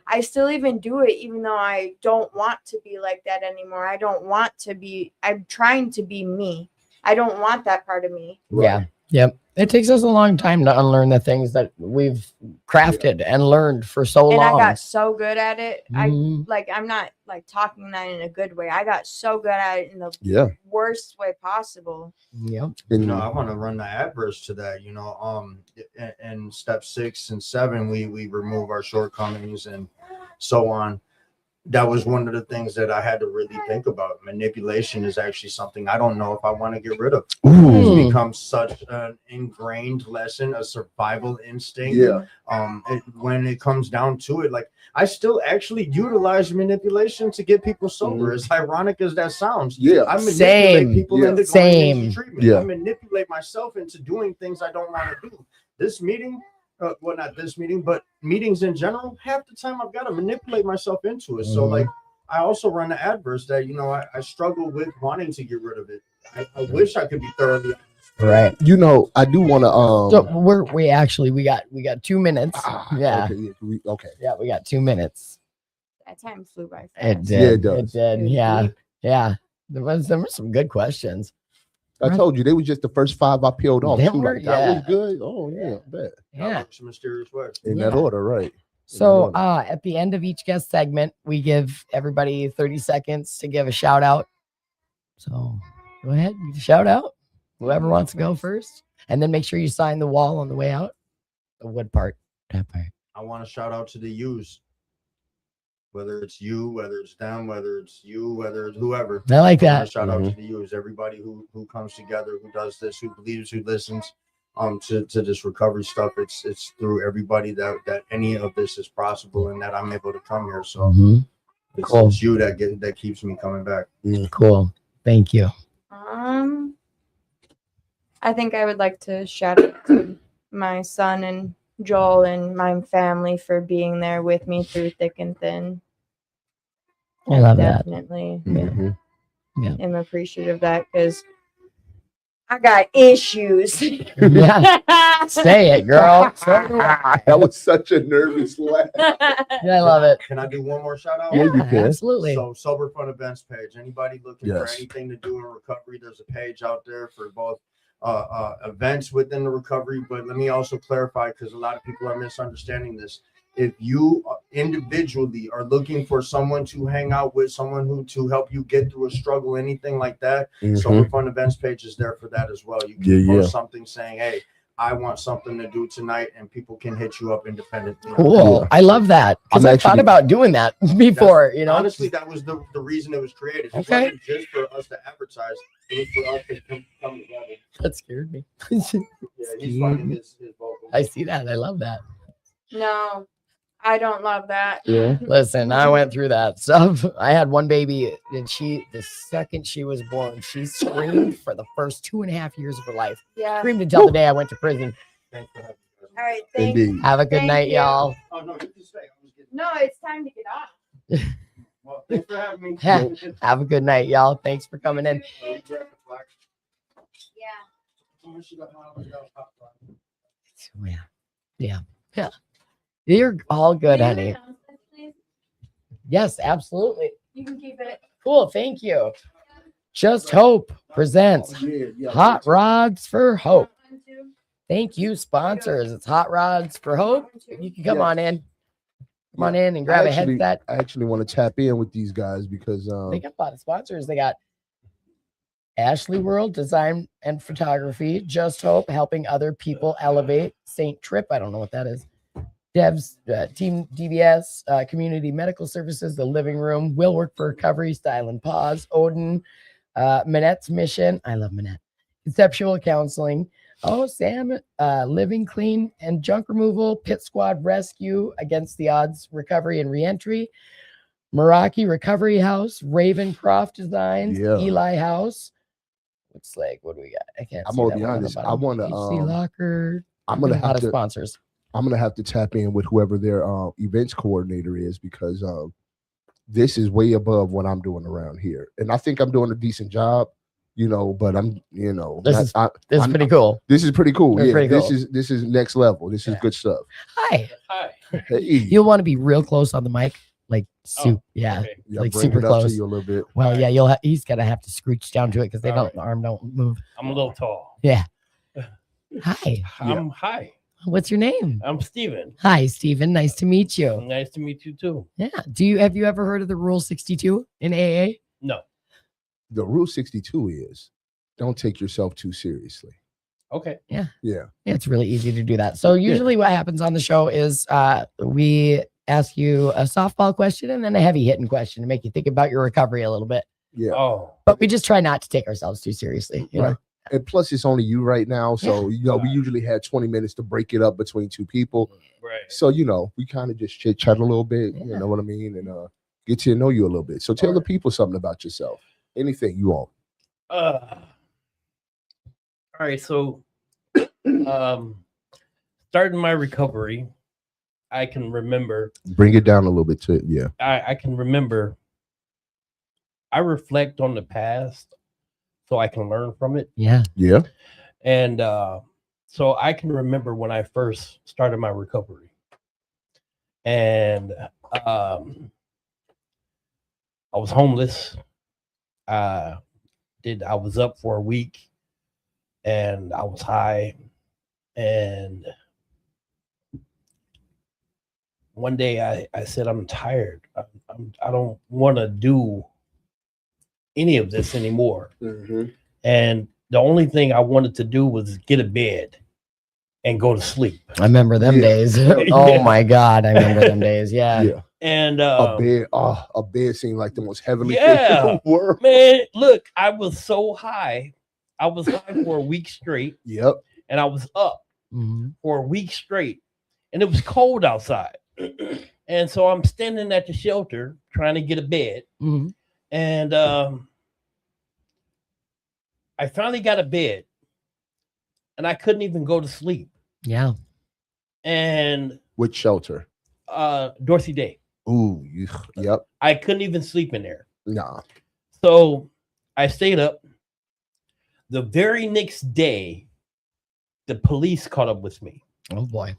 I still even do it even though I don't want to be like that anymore. I don't want to be, I'm trying to be me. I don't want that part of me. Yeah. Yep. It takes us a long time to unlearn the things that we've crafted and learned for so long. And I got so good at it. I'm not talking that in a good way. I got so good at it in the worst way possible. Yep. I want to run the adverse to that. In step 6 and 7, we remove our shortcomings and so on. That was one of the things that I had to really think about. Manipulation is actually something I don't know if I want to get rid of. It's become such an ingrained lesson, a survival instinct. Yeah. When it comes down to it, I still actually utilize manipulation to get people sober. As ironic as that sounds. Yeah. I manipulate people into going into treatment. Yeah. I manipulate myself into doing things I don't want to do. This meeting. Not this meeting, but meetings in general, half the time I've got to manipulate myself into it. So I also run the adverse that, I struggle with wanting to get rid of it. I wish I could be thoroughly right. I do want to So we got 2 minutes. Yeah. Okay. Yeah, we got 2 minutes. That time flew by fast. It did. Yeah, it does. It did. Yeah. Yeah. There were some good questions. I told you they were just the first 5 I peeled off. That was good. Oh yeah, I bet. Yeah. Mysterious way. In that order, right? So at the end of each guest segment, we give everybody 30 seconds to give a shout out. So go ahead, give a shout out. Whoever wants to go first, and then make sure you sign the wall on the way out. The wood part, that part. I want to shout out to the yous. Whether it's you, whether it's them, whether it's you, whether it's whoever. I like that. Shout out to the yous, everybody who comes together, who does this, who believes, who listens to this recovery stuff. It's through everybody that any of this is possible and that I'm able to come here. So it's you that keeps me coming back. Cool. Thank you. I think I would like to shout out to my son and Joel and my family for being there with me through thick and thin. I love definitely that. am appreciative of that because I got issues. Yeah. Say it, girl. That was such a nervous laugh. Yeah, I love it. Can I do one more shout out? Yeah, you can. Absolutely. So Sober Fun Events page. Anybody looking for Yes. anything to do in recovery, there's a page out there for both events within the recovery. But let me also clarify, because a lot of people are misunderstanding this. If you individually are looking for someone to hang out with, someone who to help you get through a struggle, anything like that, Sober Fun Events page is there for that as well. You can post something saying, "Hey, I want something to do tonight," and people can hit you up independently. Cool. I love that. Because I thought about doing that before, you know. Honestly, that was the reason it was created. It wasn't just for us to advertise. It was for us to come together. That scared me. Yeah, he's finding his vocal. I see that. I love that. No, I don't love that. Yeah. Listen, I went through that stuff. I had one baby, and the second she was born, she screamed for the first 2.5 years of her life. Yeah. Screamed until the day I went to prison. Thanks for having me. All right. Thank you. Indeed. Have a good Thank night, you. y'all. Oh no, you can stay. I was getting. No, it's time to get off. Well, thanks for having me. Yeah. Have a good night, y'all. Thanks for coming in. Yeah. You're all good, honey. Yes, absolutely. You can keep it. Cool. Thank you. Just Hope presents Hot Rods for Hope. Thank you, sponsors. It's Hot Rods for Hope. You can come on in. Come on in and grab a headset. I actually want to tap in with these guys because They got a lot of sponsors. They got Ashley World Design and Photography, Just Hope, helping other people elevate, St. Trip, I don't know what that is, Devs, Team DBS, Community Medical Services, The Living Room, Will Work for Recovery, Style and Pause, Odin, Manette's Mission, I love Manette, Conceptual Counseling, Sam, Living Clean and Junk Removal, Pit Squad Rescue, Against the Odds Recovery and Reentry, Meraki Recovery House, Ravencroft Designs, Eli House. Looks like, what do we got? I can't. I'm gonna be honest. I want to. Locker. I'm gonna have to. Sponsors. I'm gonna have to tap in with whoever their events coordinator is because this is way above what I'm doing around here, and I think I'm doing a decent job. But I'm, this is pretty cool. This is pretty cool. Yeah, pretty cool. This is next level. This is good stuff. Hi. Hey. You'll want to be real close on the mic, like super, Okay. like bring super it up close. to you a little bit. Well, yeah, he's gonna have to scooch down to it because the arm don't move. I'm a little tall. Yeah. Hi. Hi. What's your name? I'm Steven. Hi, Steven. Nice to meet you. Nice to meet you too. Yeah. Have you ever heard of the Rule 62 in AA? No. The Rule 62 is don't take yourself too seriously. Okay. Yeah. Yeah. It's really easy to do that. So usually what happens on the show is we ask you a softball question and then a heavy hitting question to make you think about your recovery a little bit. Yeah. Oh. But we just try not to take ourselves too seriously. You know? And plus it's only you right now. So, we usually had 20 minutes to break it up between two people. Right. So, we kind of just chit chat a little bit, you know what I mean? And get to know you a little bit. So tell the people something about yourself. Anything you want. All right. So starting my recovery, I can remember. Bring it down a little bit too. Yeah. I can remember. I reflect on the past so I can learn from it. Yeah. Yeah. And so I can remember when I first started my recovery. And I was homeless. I was up for a week and I was high. And one day I said, I'm tired. I don't want to do any of this anymore. Mm-hmm. And the only thing I wanted to do was get a bed and go to sleep. I remember them days. Oh my God. I remember them days. Yeah. Yeah. And a bed seemed like the most heavenly thing yeah, in the world. man, look, I was so high. I was high for a week straight. Yep. And I was up for a week straight. And it was cold outside. And so I'm standing at the shelter trying to get a bed. And I finally got a bed. And I couldn't even go to sleep. Yeah. And which shelter? Dorsey Day. Ooh, yep. I couldn't even sleep in there. Nah. So I stayed up. The very next day, the police caught up with me. Oh boy.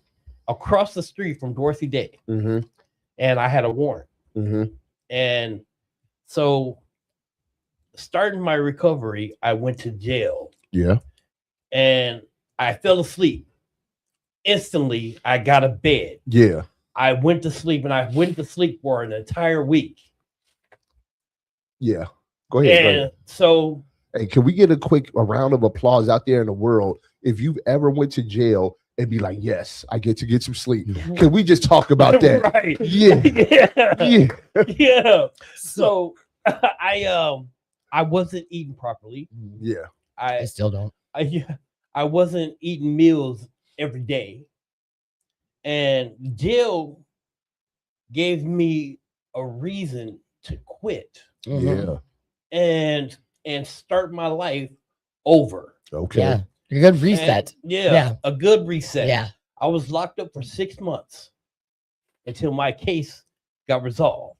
Across the street from Dorothy Day. Mm-hmm. And I had a warrant. Mm-hmm. And so starting my recovery, I went to jail. Yeah. And I fell asleep. Instantly, I got a bed. Yeah. I went to sleep, and I went to sleep for an entire week. Yeah. Go ahead. And so, hey, can we get a round of applause out there in the world if you've ever went to jail and be like, yes, I get to get some sleep? Can we just talk about that? Right. Yeah. Yeah. Yeah. So I wasn't eating properly. Yeah. I still don't. I wasn't eating meals every day. And jail gave me a reason to quit. Yeah. And start my life over. Okay. Yeah. A good reset. And a good reset. Yeah. I was locked up for 6 months until my case got resolved.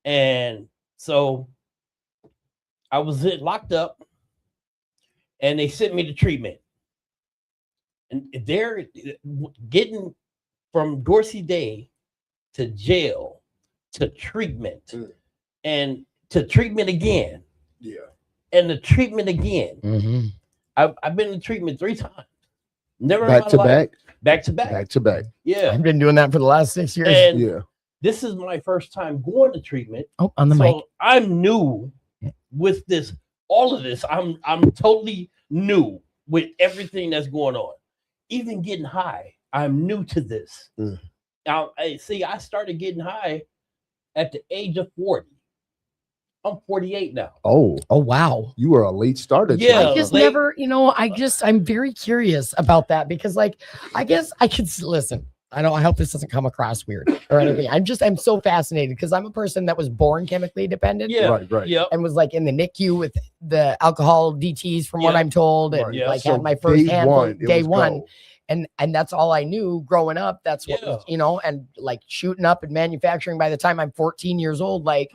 And so I was locked up, and they sent me to treatment. And they're getting from Dorsey Day to jail to treatment and to treatment again. Yeah. And the treatment again. Mm-hmm. I've been in treatment 3 times. Never back to back. Back to back. Back to back. Yeah. I've been doing that for the last 6 years. And yeah. This is my first time going to treatment. Oh, on the mic. I'm new with this. All of this. I'm totally new with everything that's going on. Even getting high. I'm new to this. Now, I started getting high at the age of 40. I'm 48 now. Oh wow. You were a late starter. Yeah. I just never, I'm very curious about that because I guess I could listen. I hope this doesn't come across weird or anything. I'm so fascinated because I'm a person that was born chemically dependent. Yeah. Right. Yep. And was like in the NICU with the alcohol DTs from what I'm told. And Right. had my first handful day one. Go. And that's all I knew growing up. That's what was, and like shooting up and manufacturing by the time I'm 14 years old, like,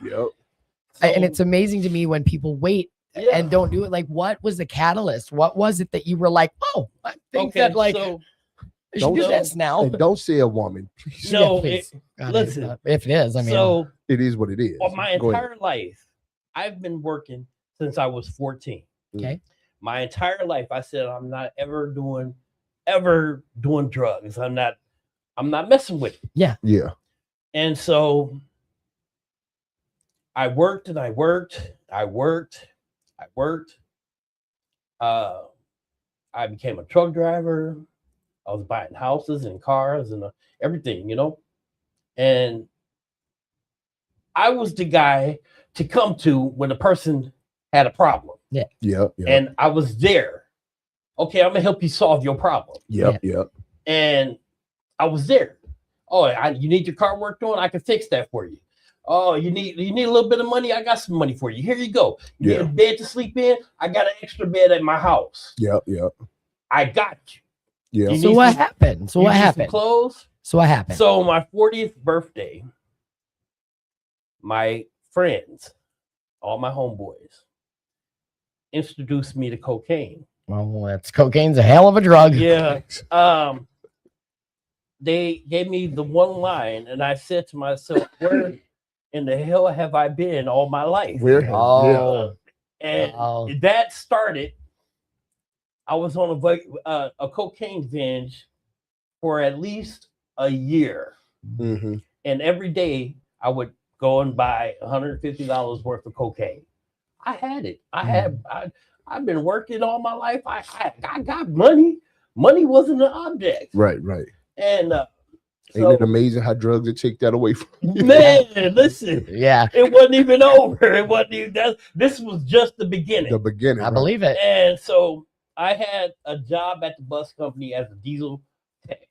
and it's amazing to me when people wait and don't do it. Like, what was the catalyst? What was it that you were like, oh, I think that like, I should do this now. And don't say a woman, please. No, please. Listen. If it is, I mean, so it is what it is. My entire life, I've been working since I was 14. Okay. My entire life, I said I'm not ever doing drugs. I'm not messing with it. Yeah. Yeah. And so I worked and I worked. I became a truck driver. I was buying houses and cars and everything, and I was the guy to come to when a person had a problem. Yeah. And I was there. Okay, I'm gonna help you solve your problem. Yep. And I was there. Oh, you need your car worked on? I can fix that for you. Oh, you need a little bit of money? I got some money for you. Here you go. You need a bed to sleep in? I got an extra bed at my house. Yep. I got you. Yeah. So what happened? So what happened? Clothes. So what happened? So my 40th birthday, my friends, all my homeboys, introduced me to cocaine. Well, cocaine's a hell of a drug. Yeah. They gave me the one line, and I said to myself, "Where in the hell have I been all my life?" And that started. I was on a cocaine binge for at least a year. Mm-hmm. And every day I would go and buy $150 worth of cocaine. I had it. I've been working all my life. I got money. Money wasn't an object. Right. And ain't it amazing how drugs will take that away from you? Man, listen. Yeah. It wasn't even over. It wasn't even this was just the beginning. The beginning. I believe it. And so I had a job at the bus company as a diesel tech,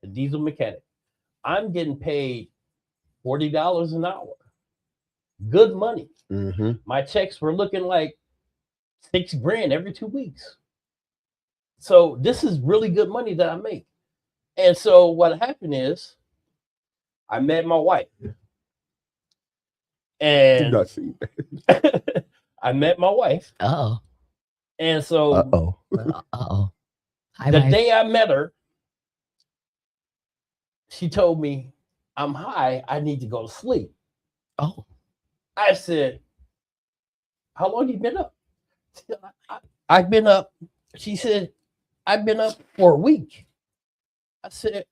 a diesel mechanic. I'm getting paid $40 an hour. Good money. Mm-hmm. My checks were looking like $6,000 every 2 weeks. So this is really good money that I make. And so what happened is I met my wife. And I met my wife. Oh. And so Hi, the bye. day I met her, she told me, I'm high, I need to go to sleep. Oh. I said, how long you been up? I've been up. She said, I've been up for a week. I said,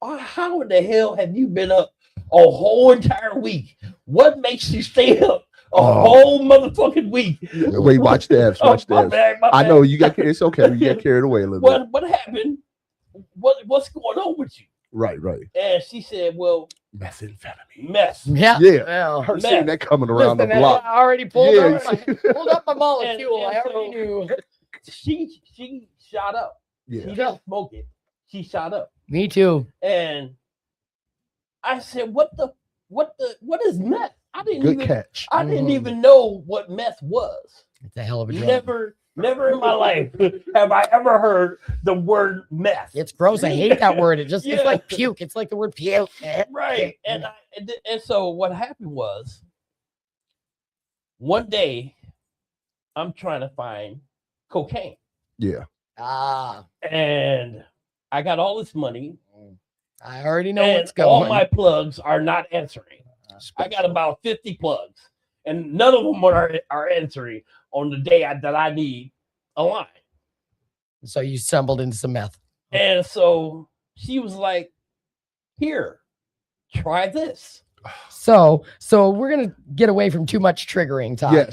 how in the hell have you been up a whole entire week? What makes you stay up a whole motherfucking week? Wait, watch the F's. Watch the F's. I know you got. It's okay. You get carried away a little bit. What happened? What's going on with you? Right. And she said, well, methamphetamine. Mess. Yeah. Yeah. Her seeing that coming around the block. I already pulled up my molecule. And I already knew. She shot up. Yeah. She didn't smoke it. She shot up. Me too. And I said, what is meth? I didn't even know what meth was. It's a hell of a drug. Never in my life have I ever heard the word meth. It's gross. I hate that word. It just it's like puke. It's like the word puke. Right. And so what happened was one day I'm trying to find cocaine. Yeah. And I got all this money. I already know what's going. All my plugs are not answering. I got about 50 plugs, and none of them are answering on the day that I need a line. So you stumbled into some meth. And so she was like, "Here, try this." So we're gonna get away from too much triggering talk. Yes.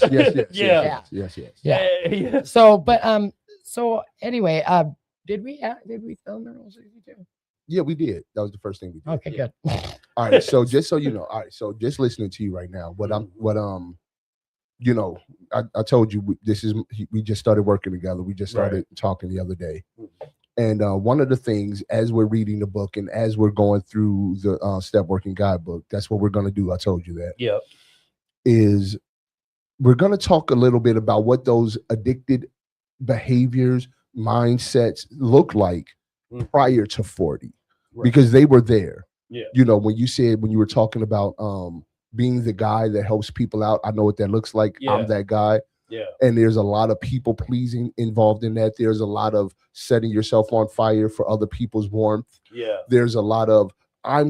So anyway, did we film Earl 62? Yeah, we did. That was the first thing we did. Okay, good. All right. So just so you know, just listening to you right now, I told you we just started working together. We just started talking the other day. And one of the things, as we're reading the book and as we're going through the Step Working Guidebook, that's what we're going to do. I told you that. Yep. Is we're going to talk a little bit about what those addicted behaviors, mindsets look like prior to 40, because they were there. Yeah. When you were talking about being the guy that helps people out, I know what that looks like. Yeah. I'm that guy. Yeah. And there's a lot of people pleasing involved in that. There's a lot of setting yourself on fire for other people's warmth. Yeah. There's a lot of I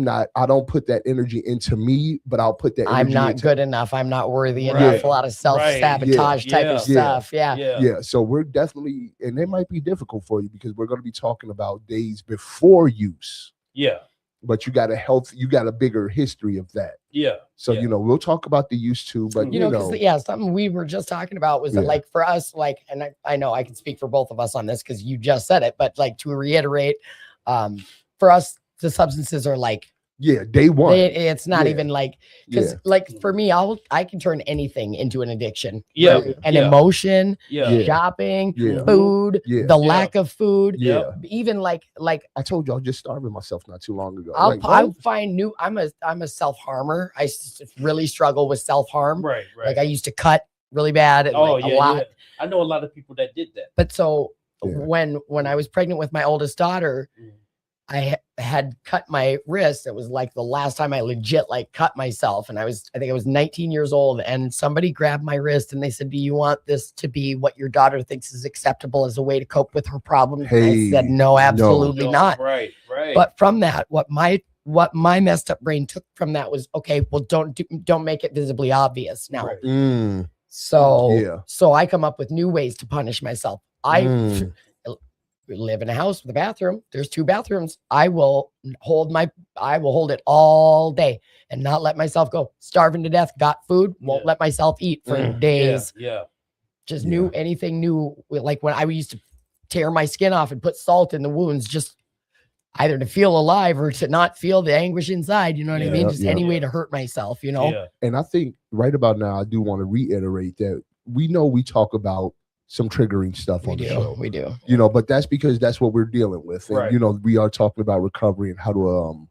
don't put that energy into me, but I'll put that energy I'm not good enough. I'm not worthy enough. A lot of self-sabotage type of stuff. Yeah. So we're definitely, and it might be difficult for you because we're going to be talking about days before use. Yeah. But you got a bigger history of that. Yeah. So, we'll talk about the use too, but something we were just talking about was that, like, for us, like, and I know I can speak for both of us on this because you just said it, but like to reiterate, for us, the substances are like, day one. It's not even like, because like for me, I can turn anything into an addiction. Yeah. Right? An emotion, shopping, food, the lack of food. Yeah. Even like I told you, I was just starving myself not too long ago. I'll find new. I'm a self-harmer. I really struggle with self-harm. Right. Like I used to cut really bad. And a lot. Yeah. I know a lot of people that did that. But so when I was pregnant with my oldest daughter, I had cut my wrist. It was like the last time I legit like cut myself. And I think I was 19 years old, and somebody grabbed my wrist and they said, "Do you want this to be what your daughter thinks is acceptable as a way to cope with her problems?" And I said, "No, absolutely not." Right. But from that, what my messed up brain took from that was, okay, well, don't make it visibly obvious now. Right. So I come up with new ways to punish myself. We live in a house with a bathroom. There's 2 bathrooms. I will hold it all day and not let myself go. Starving to death, got food, won't let myself eat for days. Just anything new. Like when I used to tear my skin off and put salt in the wounds, just either to feel alive or to not feel the anguish inside. You know what I mean? Just any way to hurt myself, And I think right about now, I do want to reiterate that we talk about some triggering stuff on the show. We do. But that's because that's what we're dealing with. And, we are talking about recovery and how to,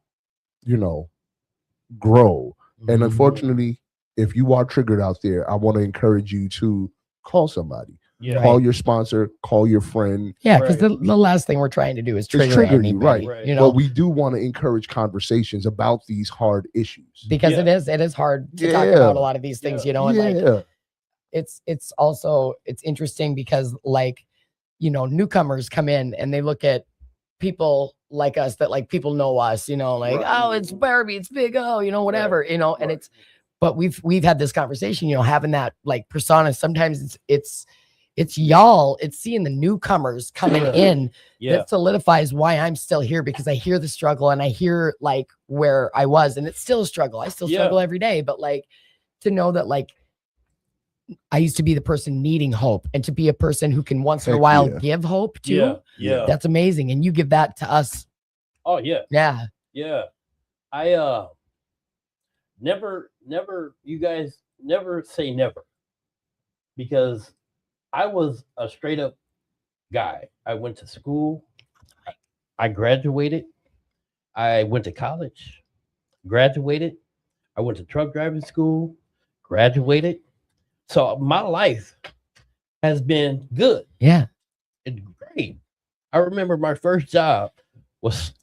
grow. And unfortunately, if you are triggered out there, I want to encourage you to call somebody. Call your sponsor, call your friend. Yeah, because the last thing we're trying to do is trigger anybody, right. But we do want to encourage conversations about these hard issues. Because it is hard to talk about a lot of these things, and like it's also it's interesting because like, you know, newcomers come in and they look at people like us that like people know us, you know, like, oh, it's Barbie, it's Big O, you know, whatever, you know, and it's, but we've had this conversation, you know, having that like persona. Sometimes it's y'all, it's seeing the newcomers coming in that solidifies why I'm still here, because I hear the struggle and I hear like where I was, and it's still a struggle. I still struggle every day, but like to know that like I used to be the person needing hope, and to be a person who can once in a while give hope too. Yeah. That's amazing. And you give that to us. Oh yeah. Yeah. Yeah. I never, you guys never say never, because I was a straight up guy. I went to school. I graduated. I went to college, graduated. I went to truck driving school, graduated. So my life has been good. Yeah. It's great. I remember my first job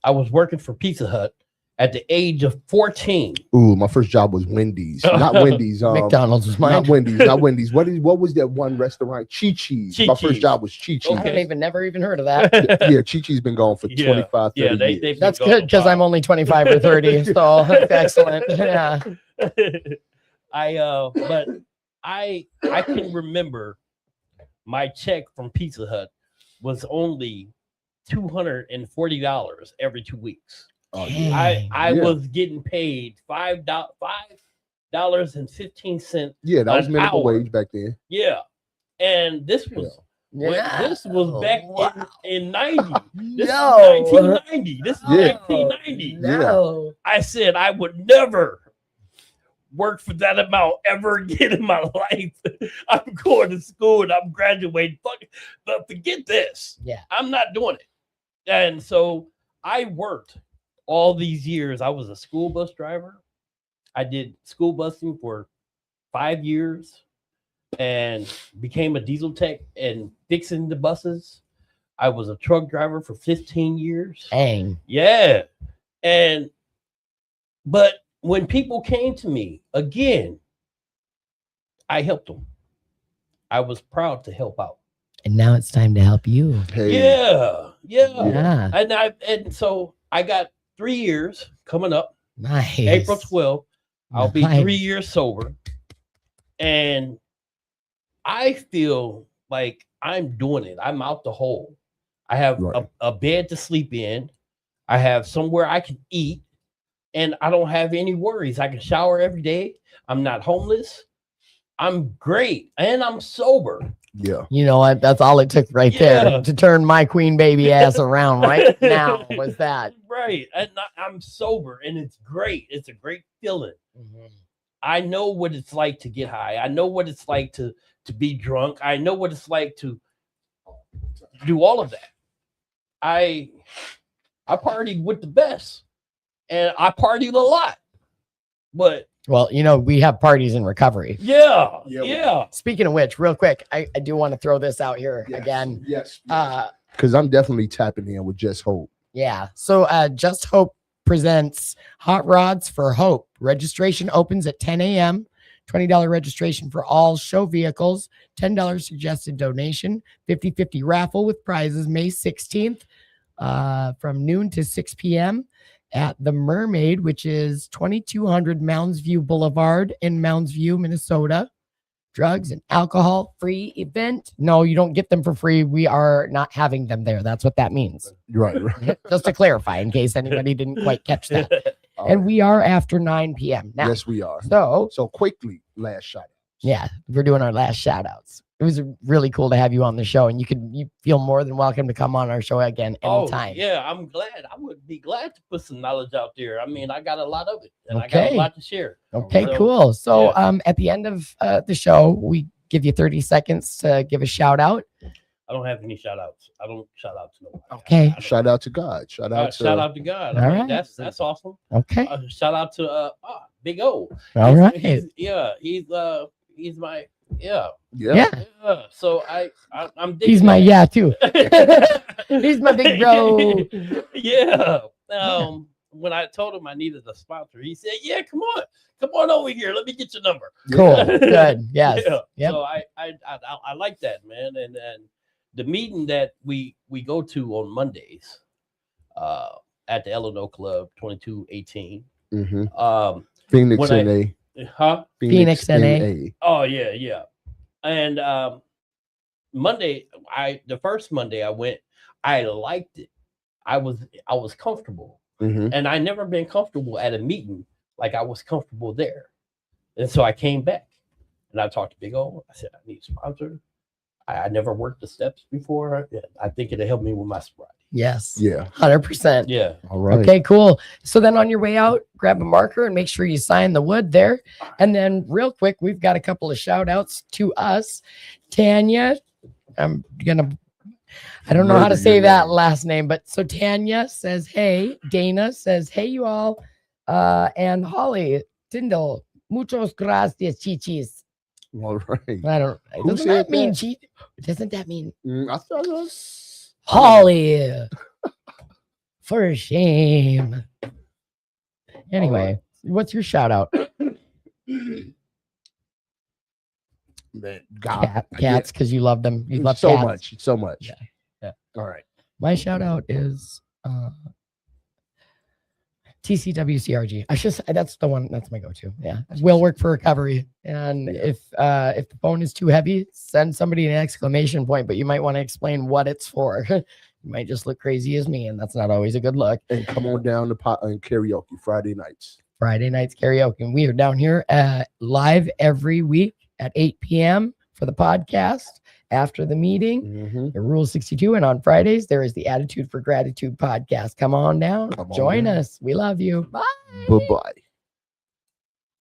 I was working for Pizza Hut at the age of 14. Ooh, my first job was Wendy's. Not Wendy's. McDonald's was mine. Not Wendy's. Not Wendy's. What was that one restaurant? Chi-Chi's. My first job was Chi-Chi's. I haven't never even heard of that. Yeah, Chi-Chi's been going for 25, 30 years. That's good because I'm only 25 or 30. So that's excellent. Yeah. But I can remember my check from Pizza Hut was only $240 every 2 weeks. Oh, I was getting paid $5.15. Yeah, that was minimum wage back then. Yeah, and this was this was back in 90. This is 1990. This is 1990. No. I said I would never work for that amount ever again in my life. I'm going to school and I'm graduating. But forget this. Yeah, I'm not doing it. And so I worked all these years. I was a school bus driver. I did school busing for 5 years and became a diesel tech and fixing the buses. I was a truck driver for 15 years. Dang. Yeah. But when people came to me again, I helped them. I was proud to help out. And now it's time to help you. Hey. Yeah. And so I got 3 years coming up. Nice. April 12th, I'll be 3 years sober. And I feel like I'm doing it. I'm out the hole. I have a bed to sleep in. I have somewhere I can eat. And I don't have any worries. I can shower every day. I'm not homeless. I'm great. And I'm sober. Yeah. You know what? That's all it took right there to turn my queen baby ass around right now was that. Right. And I'm sober and it's great. It's a great feeling. Mm-hmm. I know what it's like to get high. I know what it's like to be drunk. I know what it's like to do all of that. I partied with the best. And I partied a lot, but well, you know, we have parties in recovery. Yeah. Speaking of which, real quick, I do want to throw this out here again. Yes. Because I'm definitely tapping in with Just Hope. Yeah. So Just Hope presents Hot Rods for Hope. Registration opens at 10 a.m. $20 registration for all show vehicles. $10 suggested donation. 50-50 raffle with prizes May 16th from noon to 6 p.m. at the Mermaid, which is 2200 Mounds View Boulevard in Mounds View, Minnesota. Drugs and alcohol free event. No, you don't get them for free. We are not having them there. That's what that means. Right. Just to clarify, in case anybody didn't quite catch that. And we are after 9 p.m. now. Yes, we are. So quickly, last shout out. Yeah, we're doing our last shout outs. It was really cool to have you on the show, and you feel more than welcome to come on our show again anytime. Oh, yeah, I'm glad. I would be glad to put some knowledge out there. I mean, I got a lot of it, and I got a lot to share. Okay, cool. So at the end of the show, we give you 30 seconds to give a shout out. I don't have any shout outs. I don't shout out to nobody. Okay. Shout out to God. Shout out to God. All right. That's awesome. Okay. Shout out to Big O. All right. He's my Yeah. So I'm digging he's my too. He's my big bro. Yeah. when I told him I needed a sponsor, he said, "Yeah, come on over here. Let me get your number." Cool. Good. Yes. Yeah. Yep. So I like that, man. And the meeting that we go to on Mondays, at the Illinois Club 2218. Phoenix NA. Huh? Phoenix NA. Oh yeah. And Monday, the first Monday I went, I liked it. I was comfortable. And I never been comfortable at a meeting like I was comfortable there. And so I came back and I talked to Big O. I said, I need a sponsor. I never worked the steps before. I think it'll help me with my sobriety. Yes. Yeah. 100%. Yeah. All right. Okay, cool. So then on your way out, grab a marker and make sure you sign the wood there. And then real quick, we've got a couple of shout outs to us. Tanya, I don't know how to say that last name, but so Tanya says, hey. Dana says, hey, you all. And Holly Tyndall, muchos gracias, chichis. All right. I don't. Who Doesn't said that mean that? cheat? Doesn't that mean I thought Holly? For shame. Anyway, what's your shout out? Man, God, Cats, because you love them. You love so cats. so much. Yeah. All right. My shout out is TCWCRG. That's the one. That's my go-to. Yeah, will work for recovery. And if the phone is too heavy, send somebody an exclamation point. But you might want to explain what it's for. You might just look crazy as me, and that's not always a good look. And come on down to karaoke Friday nights. Friday nights karaoke. And we are down here live every week at 8 p.m. for the podcast. After the meeting, the Rule 62, and on Fridays there is the Attitude for Gratitude podcast. Come on down, join us. We love you. Bye. Bye-bye.